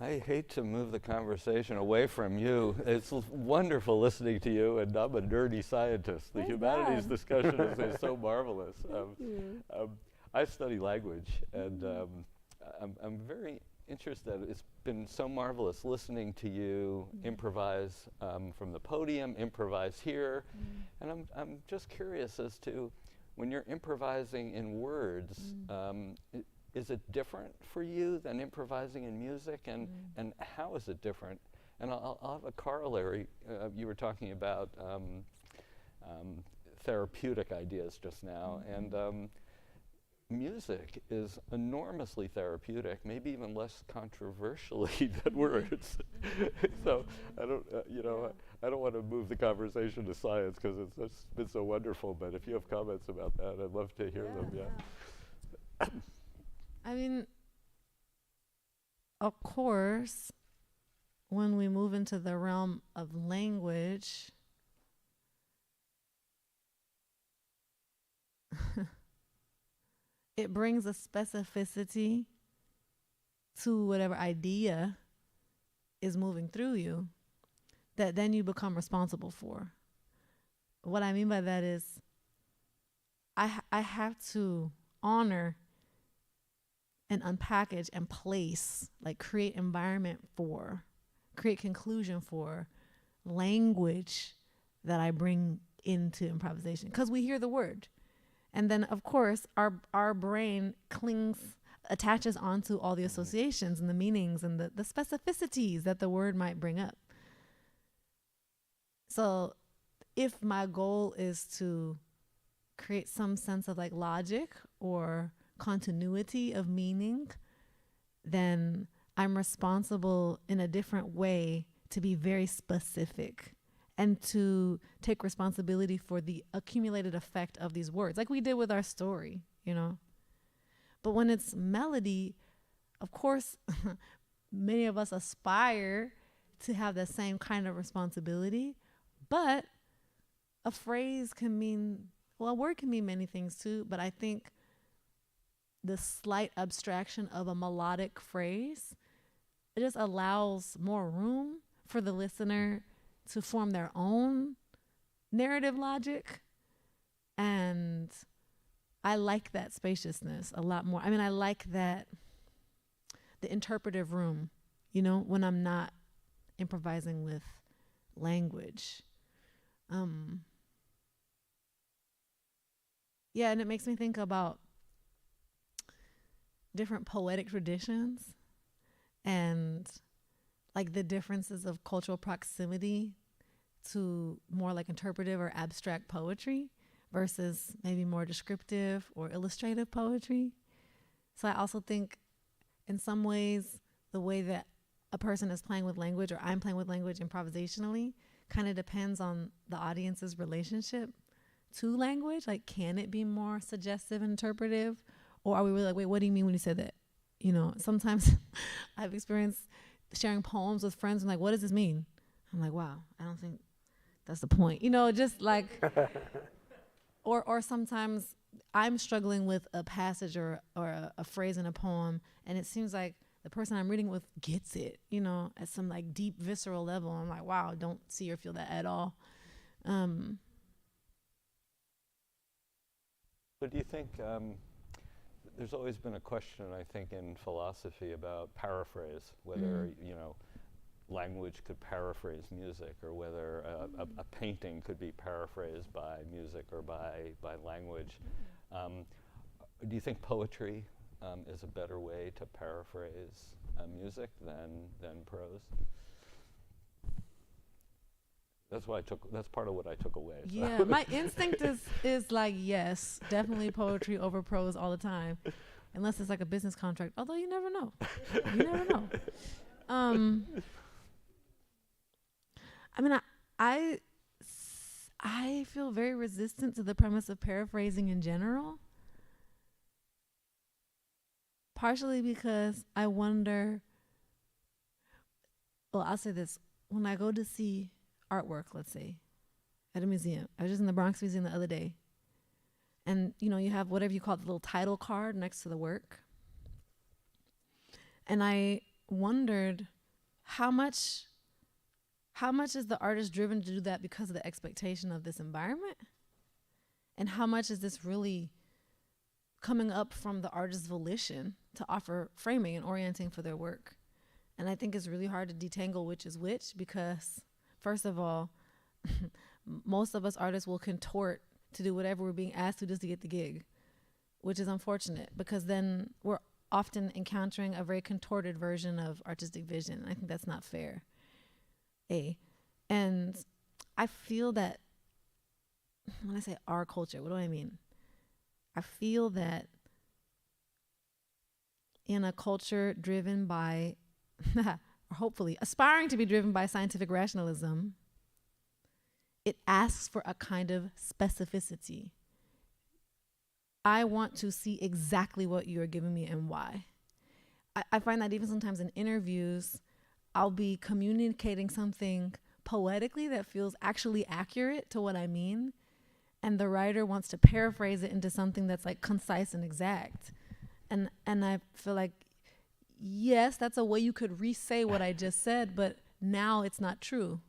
I hate to move the conversation away from you. It's wonderful listening to you, and I'm a nerdy scientist. The humanities discussion is so marvelous. I study language, and I'm very interested. It's been so marvelous listening to you improvise from the podium, improvise here, and I'm just curious as to when you're improvising in words. Is it different for you than improvising in music, and how is it different? And I'll have a corollary. You were talking about therapeutic ideas just now, and music is enormously therapeutic, maybe even less controversially than words. So I don't, I don't want to move the conversation to science because it's been so wonderful. But if you have comments about that, I'd love to hear them. Yeah. I mean, of course, when we move into the realm of language, it brings a specificity to whatever idea is moving through you that then you become responsible for. What I mean by that is I have to honor and unpackage and place, like create environment for, create conclusion for language that I bring into improvisation. Because we hear the word And then, of course, our brain attaches onto all the associations and the meanings and the specificities that the word might bring up. So if my goal is to create some sense of like logic or continuity of meaning, then I'm responsible in a different way to be very specific and to take responsibility for the accumulated effect of these words, like we did with our story, you know. But when it's melody, of course, many of us aspire to have the same kind of responsibility, but a phrase can mean, well, a word can mean many things too, but I think the slight abstraction of a melodic phrase, it just allows more room for the listener to form their own narrative logic. And I like that spaciousness a lot more. I mean, I like that, the interpretive room, you know, when I'm not improvising with language. Yeah, and it makes me think about different poetic traditions and like the differences of cultural proximity to more like interpretive or abstract poetry versus maybe more descriptive or illustrative poetry. So I also think in some ways the way that a person is playing with language or I'm playing with language improvisationally kind of depends on the audience's relationship to language. Like, can it be more suggestive and interpretive? Or are we really like, wait, what do you mean when you said that? You know, sometimes I've experienced sharing poems with friends and like, what does this mean? I'm like, wow, I don't think that's the point. You know, just like, or sometimes I'm struggling with a passage or a phrase in a poem, and it seems like the person I'm reading with gets it, you know, at some like deep visceral level. I'm like, wow, don't see or feel that at all. But do you think there's always been a question, I think, in philosophy about paraphrase, whether you know, language could paraphrase music, or whether a painting could be paraphrased by music or by language. Do you think poetry is a better way to paraphrase music than prose? That's part of what I took away. So. Yeah, my instinct is like, yes, definitely poetry over prose all the time, unless it's like a business contract. Although you never know, you never know. I mean, I feel very resistant to the premise of paraphrasing in general. Partially because I wonder, well, I'll say this. When I go to see artwork, let's say, at a museum. I was just in the Bronx Museum the other day. And, you know, you have whatever you call the little title card next to the work. And I wondered how much is the artist driven to do that because of the expectation of this environment? And how much is this really coming up from the artist's volition to offer framing and orienting for their work? And I think it's really hard to detangle which is which, because first of all, most of us artists will contort to do whatever we're being asked to just to get the gig, which is unfortunate, because then we're often encountering a very contorted version of artistic vision. I think that's not fair. And I feel that when I say our culture, what do I mean? I feel that in a culture driven by, or hopefully aspiring to be driven by scientific rationalism, it asks for a kind of specificity. I want to see exactly what you are giving me and why. I find that even sometimes in interviews, I'll be communicating something poetically that feels actually accurate to what I mean, and the writer wants to paraphrase it into something that's like concise and exact. And I feel like, yes, that's a way you could re-say what I just said, but now it's not true.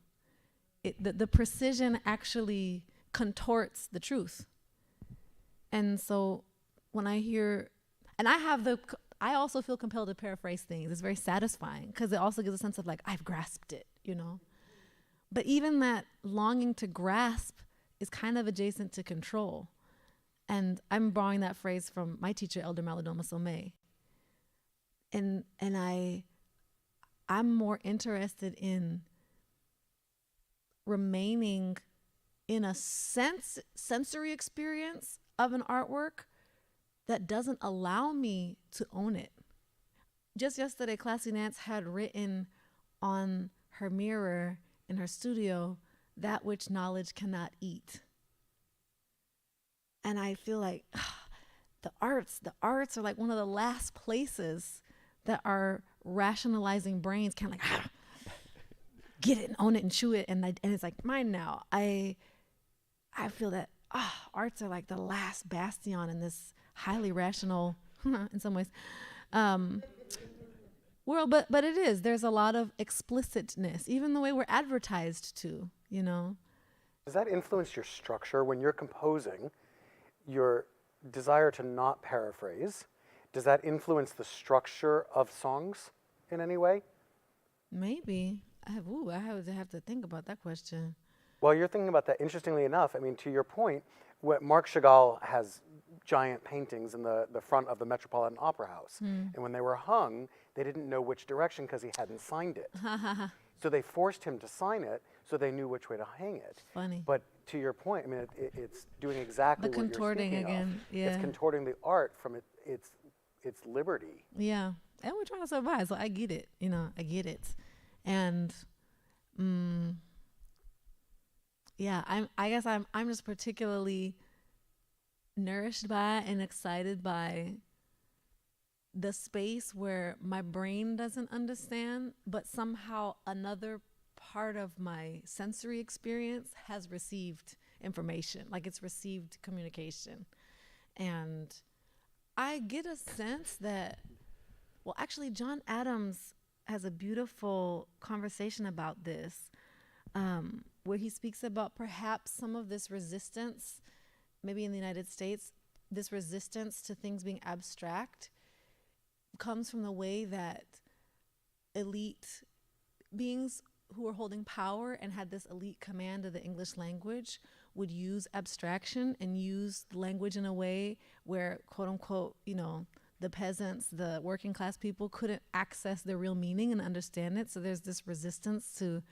The precision actually contorts the truth. And so when I hear, and I also feel compelled to paraphrase things. It's very satisfying because it also gives a sense of like, I've grasped it, you know? But even that longing to grasp is kind of adjacent to control. And I'm borrowing that phrase from my teacher, Elder Malidoma Somé. And I'm more interested in remaining in a sensory experience of an artwork that doesn't allow me to own it. Just yesterday, Classy Nance had written on her mirror in her studio, "That which knowledge cannot eat." And I feel like the arts are like one of the last places that our rationalizing brains can like get it and own it and chew it, and it's like mine now. I feel that arts are like the last bastion in this highly rational, in some ways, world. But it is. There's a lot of explicitness, even the way we're advertised to. You know. Does that influence your structure when you're composing? Your desire to not paraphrase, does that influence the structure of songs in any way? Maybe. I would have to think about that question. While you're thinking about that, interestingly enough, I mean, to your point, Marc Chagall has giant paintings in the front of the Metropolitan Opera House. And when they were hung, they didn't know which direction because he hadn't signed it. So they forced him to sign it so they knew which way to hang it. Funny. But to your point, I mean, it's doing exactly The what you're contorting speaking again, of. yeah. It's contorting the art from its liberty. Yeah. And we're trying to survive, so I get it. You know, I get it. And yeah, I guess I'm just particularly nourished by and excited by the space where my brain doesn't understand, but somehow another part of my sensory experience has received information, like it's received communication. And I get a sense that, well, actually, John Adams has a beautiful conversation about this, where he speaks about perhaps some of this resistance, maybe in the United States, this resistance to things being abstract comes from the way that elite beings who were holding power and had this elite command of the English language would use abstraction and use language in a way where, quote unquote, you know, the peasants, the working class people couldn't access the real meaning and understand it. So there's this resistance to,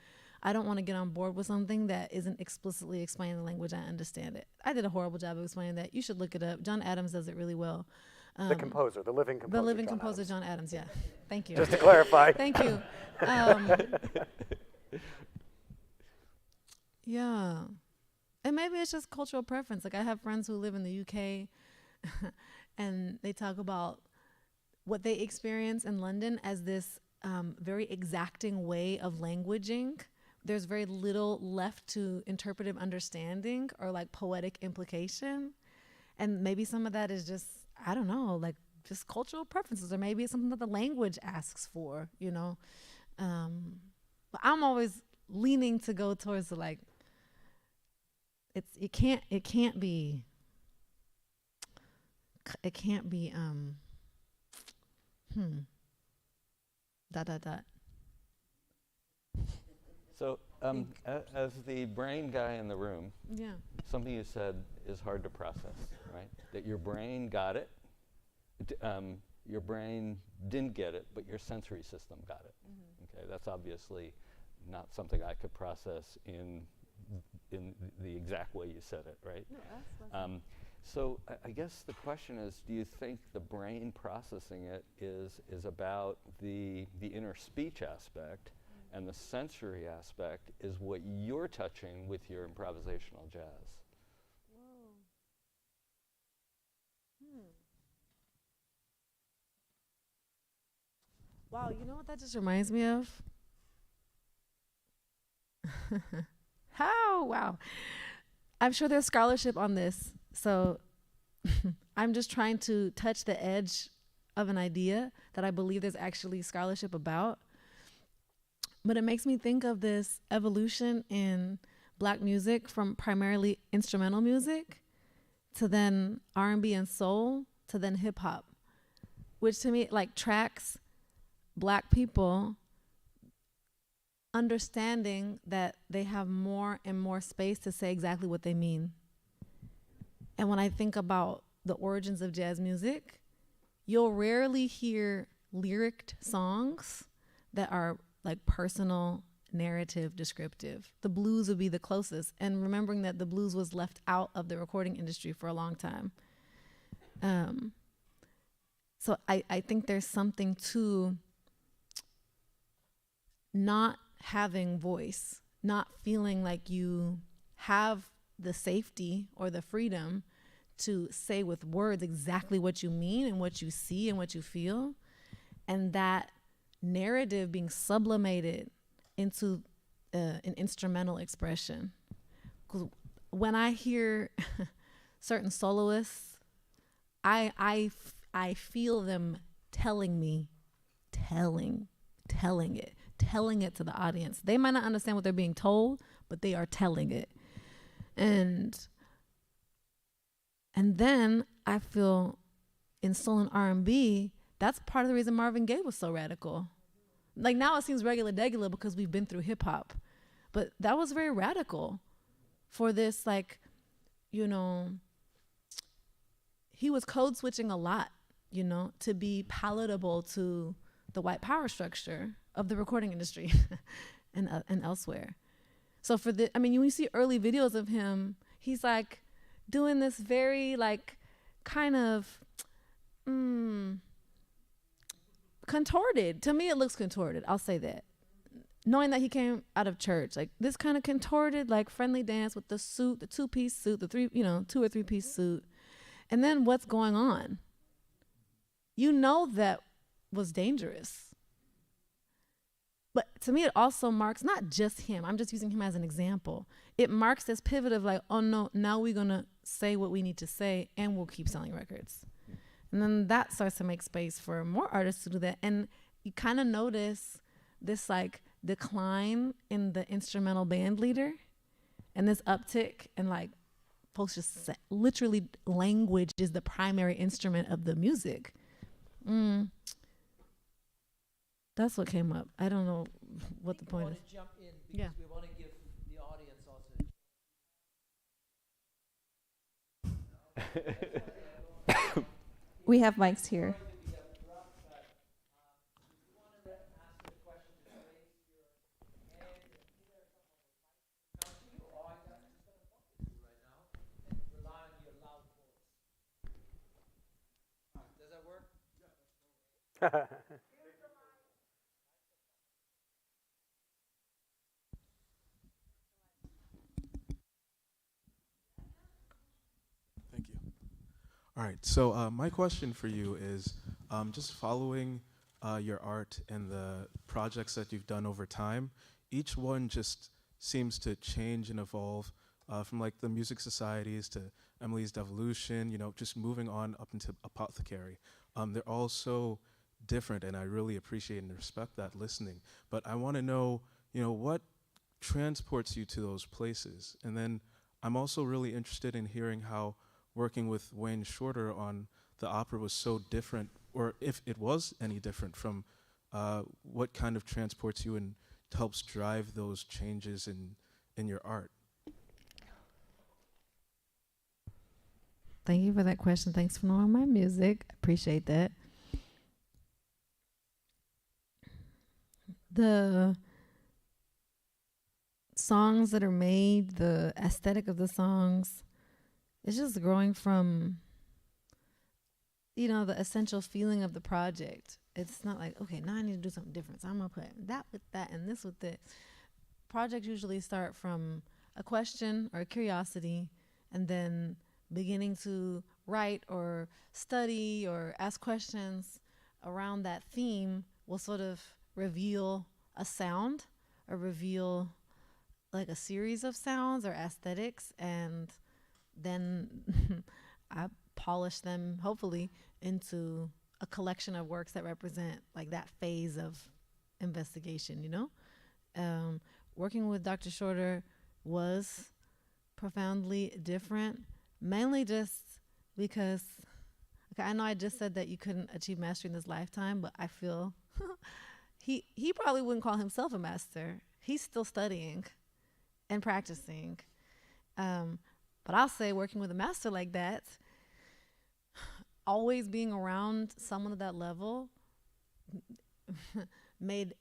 I don't want to get on board with something that isn't explicitly explaining the language. I understand it. I did a horrible job of explaining that. You should look it up. John Adams does it really well. The composer, the living composer. The living John composer, Adams. John Adams, yeah. Thank you. Just to clarify. Thank you. Yeah. And maybe it's just cultural preference. Like I have friends who live in the UK and they talk about what they experience in London as this very exacting way of languaging. There's very little left to interpretive understanding or like poetic implication. And maybe some of that is just, I don't know, like just cultural preferences, or maybe it's something that the language asks for, you know. But I'm always leaning to go towards the like, it can't be dot. So, as the brain guy in the room, Yeah. something you said is hard to process, right? That your brain got it, your brain didn't get it, but your sensory system got it. Okay, that's obviously not something I could process in the exact way you said it, right? No, so I guess the question is, do you think the brain processing it is about the inner speech aspect, and the sensory aspect is what you're touching with your improvisational jazz? Wow, you know what that just reminds me of? How? Wow. I'm sure there's scholarship on this. So I'm just trying to touch the edge of an idea that I believe there's actually scholarship about. But it makes me think of this evolution in Black music from primarily instrumental music to then R&B and soul to then hip hop, which to me like tracks Black people understanding that they have more and more space to say exactly what they mean. And when I think about the origins of jazz music, you'll rarely hear lyric songs that are like personal, narrative, descriptive. The blues would be the closest. And remembering that the blues was left out of the recording industry for a long time. So I think there's something to not having voice, not feeling like you have the safety or the freedom to say with words exactly what you mean and what you see and what you feel, and that narrative being sublimated into an instrumental expression. 'Cause when I hear certain soloists, I feel them telling it to the audience. They might not understand what they're being told, but they are telling it. And then I feel in soul and R&B, that's part of the reason Marvin Gaye was so radical. Like now it seems regular because we've been through hip hop, but that was very radical for this, like, you know, he was code switching a lot, you know, to be palatable to the white power structure of the recording industry and elsewhere. So when you see early videos of him, he's like doing this very like kind of contorted. To me, it looks contorted. I'll say that. Knowing that he came out of church, like this kind of contorted, like friendly dance with the suit, the 2-piece suit, the 2 or 3-piece suit. And then what's going on? You know that was dangerous. But to me, it also marks not just him. I'm just using him as an example. It marks this pivot of like, oh no, now we're going to say what we need to say and we'll keep selling records. And then that starts to make space for more artists to do that. And you kind of notice this like decline in the instrumental band leader and this uptick in like folks just literally language is the primary instrument of the music. That's what came up. I don't know what the point is. We want to jump in because we want to give the audience also. We have mics here. Thank you. All right, so my question for you is just following your art and the projects that you've done over time, each one just seems to change and evolve from like the music societies to Emily's Devolution, you know, just moving on up into Apothecary. They're all so different, and I really appreciate and respect that listening. But I want to know, you know, what transports you to those places? And then I'm also really interested in hearing how working with Wayne Shorter on the opera was so different, or if it was any different from what kind of transports you and helps drive those changes in your art. Thank you for that question. Thanks for knowing my music. I appreciate that. The songs that are made, the aesthetic of the songs, it's just growing from, you know, the essential feeling of the project. It's not like, okay, now I need to do something different, so I'm going to put that with that and this with this. Projects usually start from a question or a curiosity, and then beginning to write or study or ask questions around that theme will sort of reveal a sound or reveal like a series of sounds or aesthetics, and then I polish them hopefully into a collection of works that represent like that phase of investigation, you know? Working with Dr. Shorter was profoundly different, mainly just because, okay, I know I just said that you couldn't achieve mastery in this lifetime, but I feel he probably wouldn't call himself a master. He's still studying and practicing. But I'll say working with a master like that, always being around someone at that level made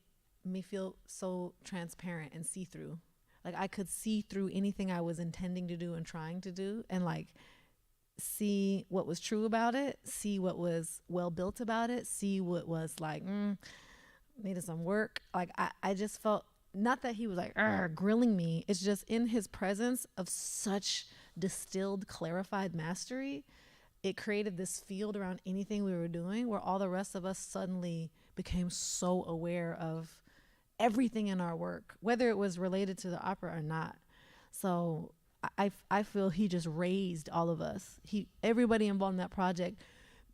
me feel so transparent and see-through. Like I could see through anything I was intending to do and trying to do, and like see what was true about it, see what was well built about it, see what was like needed some work. Like I just felt, not that he was like grilling me, it's just in his presence of such distilled, clarified mastery, it created this field around anything we were doing where all the rest of us suddenly became so aware of everything in our work, whether it was related to the opera or not. So I feel he just raised all of us. Everybody involved in that project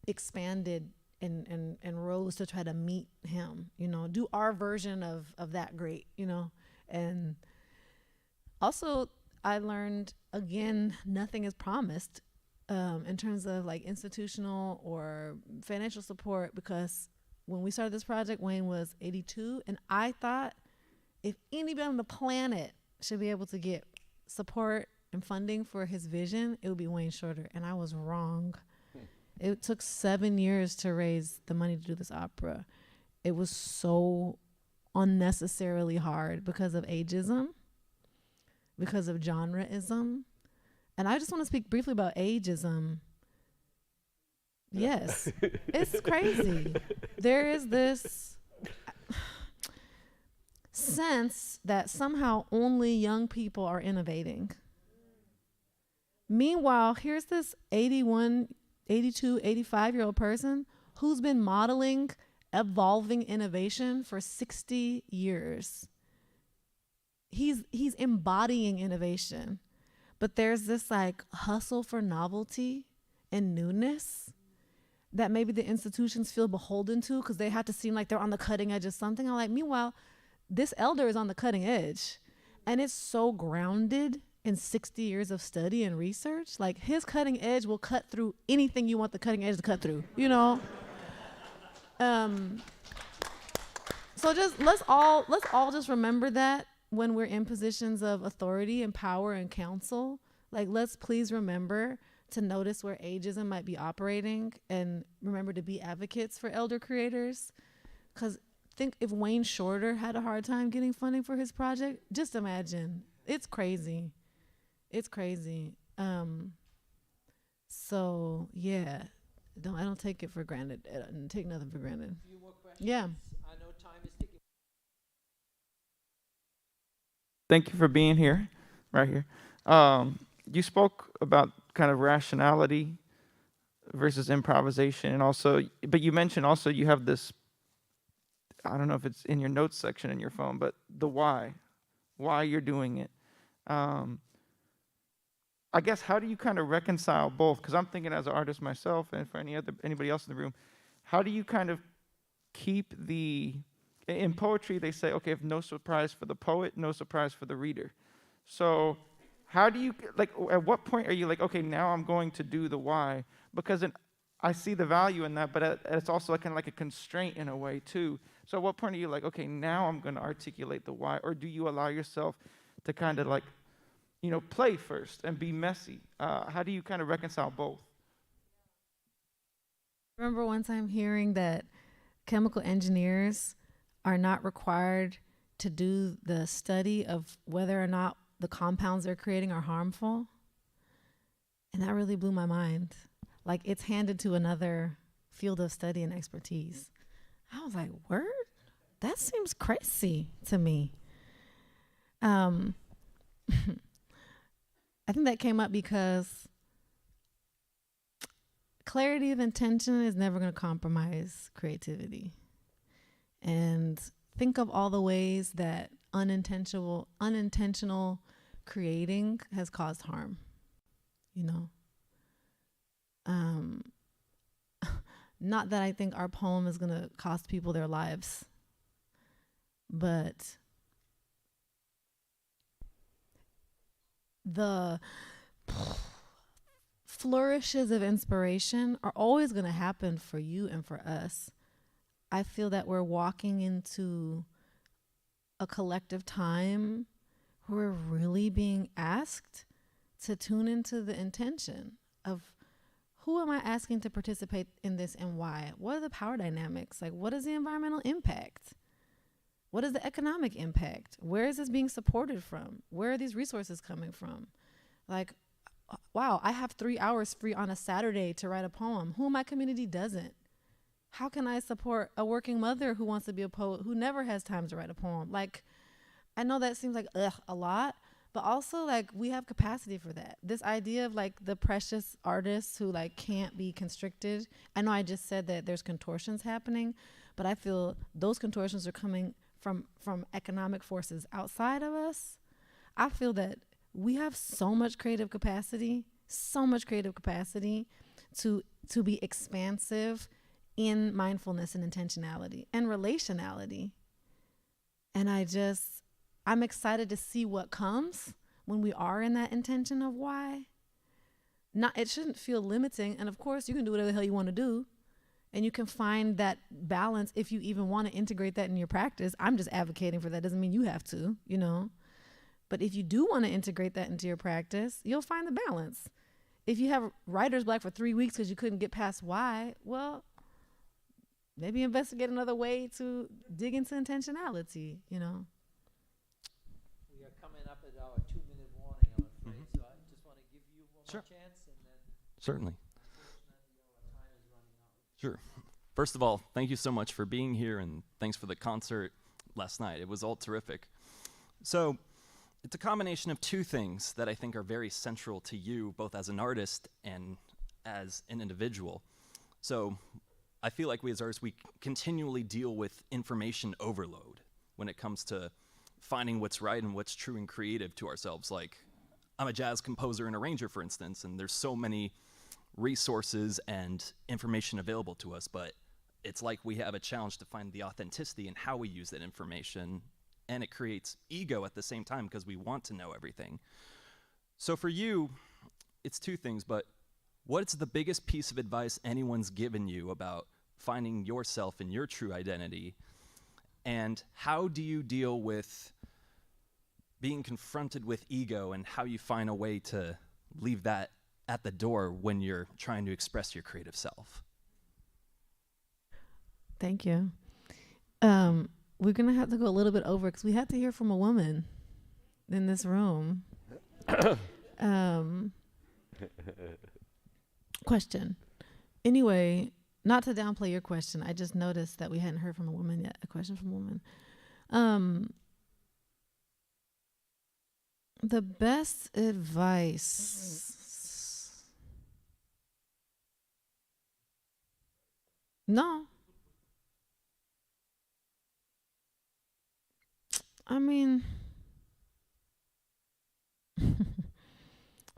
expanded and rose to try to meet him, you know, do our version of that great, you know. And also I learned, again, nothing is promised in terms of like institutional or financial support, because when we started this project, Wayne was 82, and I thought if anybody on the planet should be able to get support and funding for his vision, it would be Wayne Shorter, and I was wrong. It took 7 years to raise the money to do this opera. It was so unnecessarily hard because of ageism, because of genreism. And I just want to speak briefly about ageism. Yes, it's crazy. There is this sense that somehow only young people are innovating. Meanwhile, here's this 81, 82, 85-year-old person who's been modeling evolving innovation for 60 years. He's embodying innovation. But there's this like hustle for novelty and newness that maybe the institutions feel beholden to because they have to seem like they're on the cutting edge of something. I'm like, meanwhile, this elder is on the cutting edge, and it's so grounded in 60 years of study and research. Like his cutting edge will cut through anything you want the cutting edge to cut through, you know? So just let's all just remember that when we're in positions of authority and power and counsel. Like, let's please remember to notice where ageism might be operating, and remember to be advocates for elder creators. Because think if Wayne Shorter had a hard time getting funding for his project, just imagine. It's crazy. It's crazy. So yeah, I don't take it for granted. Take nothing for granted. A few more questions. Yeah. I know time is ticking. Thank you for being here, right here. You spoke about kind of rationality versus improvisation, and also, but you mentioned also you have this, I don't know if it's in your notes section in your phone, but the why you're doing it. I guess, how do you kind of reconcile both? Because I'm thinking as an artist myself, and for anybody else in the room, how do you kind of keep in poetry they say, okay, if no surprise for the poet, no surprise for the reader. So how do you, like, at what point are you like, okay, now I'm going to do the why? Because I see the value in that, but it's also kind of like a constraint in a way too. So at what point are you like, okay, now I'm going to articulate the why? Or do you allow yourself to kind of like, play first and be messy? How do you kind of reconcile both? I remember one time hearing that chemical engineers are not required to do the study of whether or not the compounds they're creating are harmful. And that really blew my mind. Like, it's handed to another field of study and expertise. I was like, word? That seems crazy to me. I think that came up because clarity of intention is never going to compromise creativity. And think of all the ways that unintentional creating has caused harm, Not that I think our poem is going to cost people their lives, but the flourishes of inspiration are always going to happen for you and for us. I feel that we're walking into a collective time where we're really being asked to tune into the intention of who am I asking to participate in this and why? What are the power dynamics? Like, what is the environmental impact? What is the economic impact? Where is this being supported from? Where are these resources coming from? Like, wow, I have 3 hours free on a Saturday to write a poem. Who in my community doesn't? How can I support a working mother who wants to be a poet who never has time to write a poem? Like, I know that seems like a lot, but also like we have capacity for that. This idea of like the precious artists who like can't be constricted. I know I just said that there's contortions happening, but I feel those contortions are coming from economic forces outside of us. I feel that we have so much creative capacity to be expansive in mindfulness and intentionality and relationality. And I'm excited to see what comes when we are in that intention of why. It shouldn't feel limiting. And of course, you can do whatever the hell you want to do. And you can find that balance if you even want to integrate that in your practice. I'm just advocating for that. Doesn't mean you have to, you know. But if you do want to integrate that into your practice, you'll find the balance. If you have writer's block for 3 weeks because you couldn't get past why, well, maybe investigate another way to dig into intentionality, you know. We are coming up at our 2-minute warning, I'm afraid. So I just want to give you one Sure. more chance, and then Certainly. unfortunately our time is running out. Sure. First of all, thank you so much for being here, and thanks for the concert last night. It was all terrific. So, it's a combination of two things that I think are very central to you, both as an artist and as an individual. So, I feel like we as artists, we continually deal with information overload when it comes to finding what's right and what's true and creative to ourselves. Like, I'm a jazz composer and arranger, for instance, and there's so many resources and information available to us, but it's like we have a challenge to find the authenticity in how we use that information, and it creates ego at the same time because we want to know everything. So for you, it's two things, but what's the biggest piece of advice anyone's given you about finding yourself and your true identity? And how do you deal with being confronted with ego and how you find a way to leave that at the door when you're trying to express your creative self? Thank you. We're going to have to go a little bit over because we had to hear from a woman in this room. Question. Anyway, not to downplay your question, I just noticed that we hadn't heard from a woman yet. A question from a woman. The best advice. No. I mean,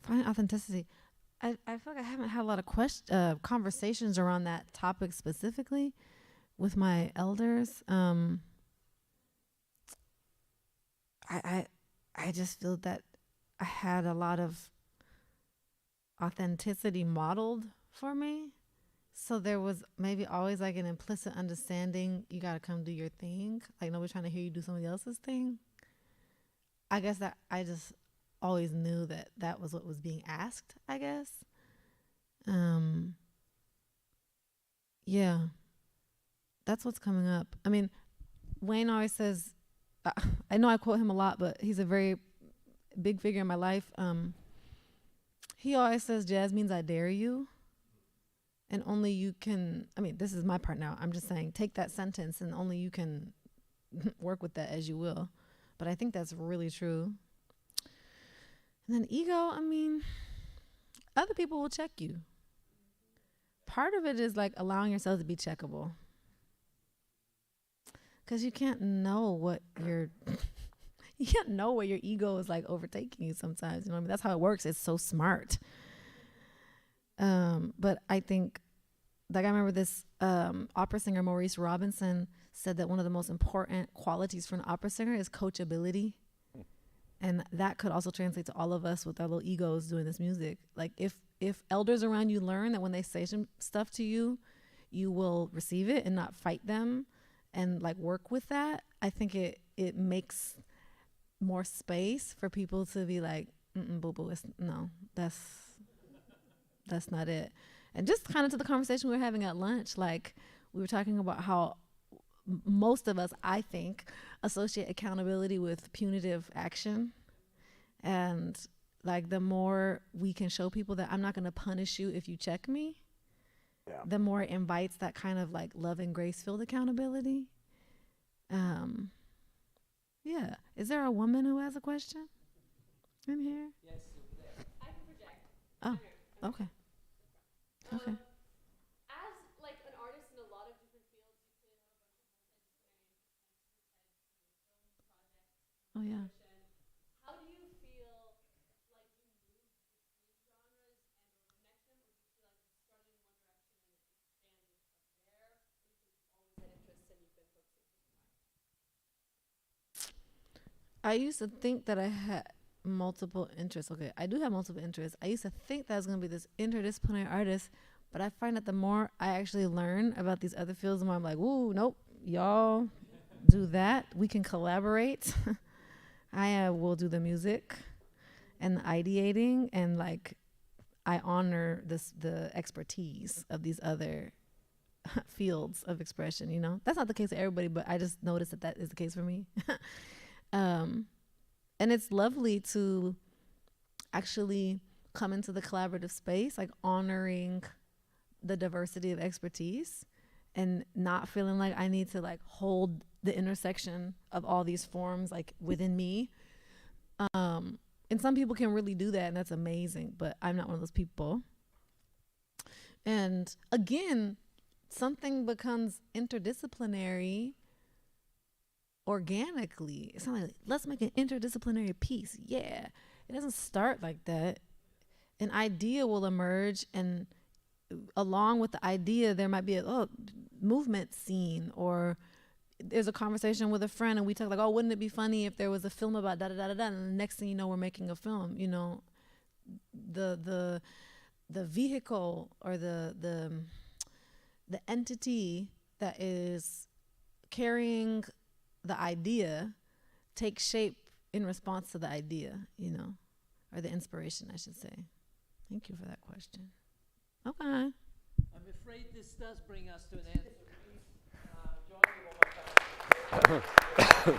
finding authenticity. I feel like I haven't had a lot of conversations around that topic specifically with my elders. I just feel that I had a lot of authenticity modeled for me. So there was maybe always like an implicit understanding, you got to come do your thing. Like nobody's trying to hear you do somebody else's thing. I guess that I just always knew that that was what was being asked, I guess. Yeah, that's what's coming up. I mean, Wayne always says, I know I quote him a lot, but he's a very big figure in my life. He always says, jazz means I dare you. And only you can, I mean, this is my part now. I'm just saying, take that sentence and only you can work with that as you will. But I think that's really true. And then ego, I mean, other people will check you. Part of it is like allowing yourself to be checkable. Because you can't know what you can't know where your ego is like overtaking you sometimes. You know what I mean? That's how it works. It's so smart. But I think, like I remember this opera singer, Maurice Robinson, said that one of the most important qualities for an opera singer is coachability. And that could also translate to all of us with our little egos doing this music. Like if elders around you learn that when they say some stuff to you, you will receive it and not fight them and like work with that, I think it makes more space for people to be like, boo boo. No, that's not it. And just kind of to the conversation we were having at lunch, like we were talking about how most of us, I think, associate accountability with punitive action. And like the more we can show people that I'm not going to punish you if you check me, Yeah. the more it invites that kind of like love and grace filled accountability. Yeah. Is there a woman who has a question in here? Yes, I can project. Oh, okay. Okay. As like an artist in a lot of different fields, you could have a bunch of multidisciplinary Oh, yeah. How do you feel like you move between genres and or connect them, or do you feel like you started in one direction and it expanded from there, or you think you've always had interests and you've been focusing I used to think that I had multiple interests. Okay, I do have multiple interests. I used to think that I was going to be this interdisciplinary artist, but I find that the more I actually learn about these other fields, the more I'm like, ooh, nope, y'all do that. We can collaborate. I will do the music and the ideating, and like I honor the expertise of these other fields of expression. You know, that's not the case for everybody, but I just noticed that is the case for me. And it's lovely to actually come into the collaborative space, like honoring the diversity of expertise and not feeling like I need to like hold the intersection of all these forms like within me. And some people can really do that, and that's amazing, but I'm not one of those people. And again, something becomes interdisciplinary organically. It's not like, let's make an interdisciplinary piece. Yeah. It doesn't start like that. An idea will emerge, and along with the idea, there might be a movement scene, or there's a conversation with a friend and we talk like, oh, wouldn't it be funny if there was a film about da-da-da-da-da, and the next thing you know, we're making a film. You know, the vehicle or the entity that is carrying the idea takes shape in response to the idea, you know, or the inspiration, I should say. Thank you for that question. Okay. I'm afraid this does bring us to an end. Join me one more time.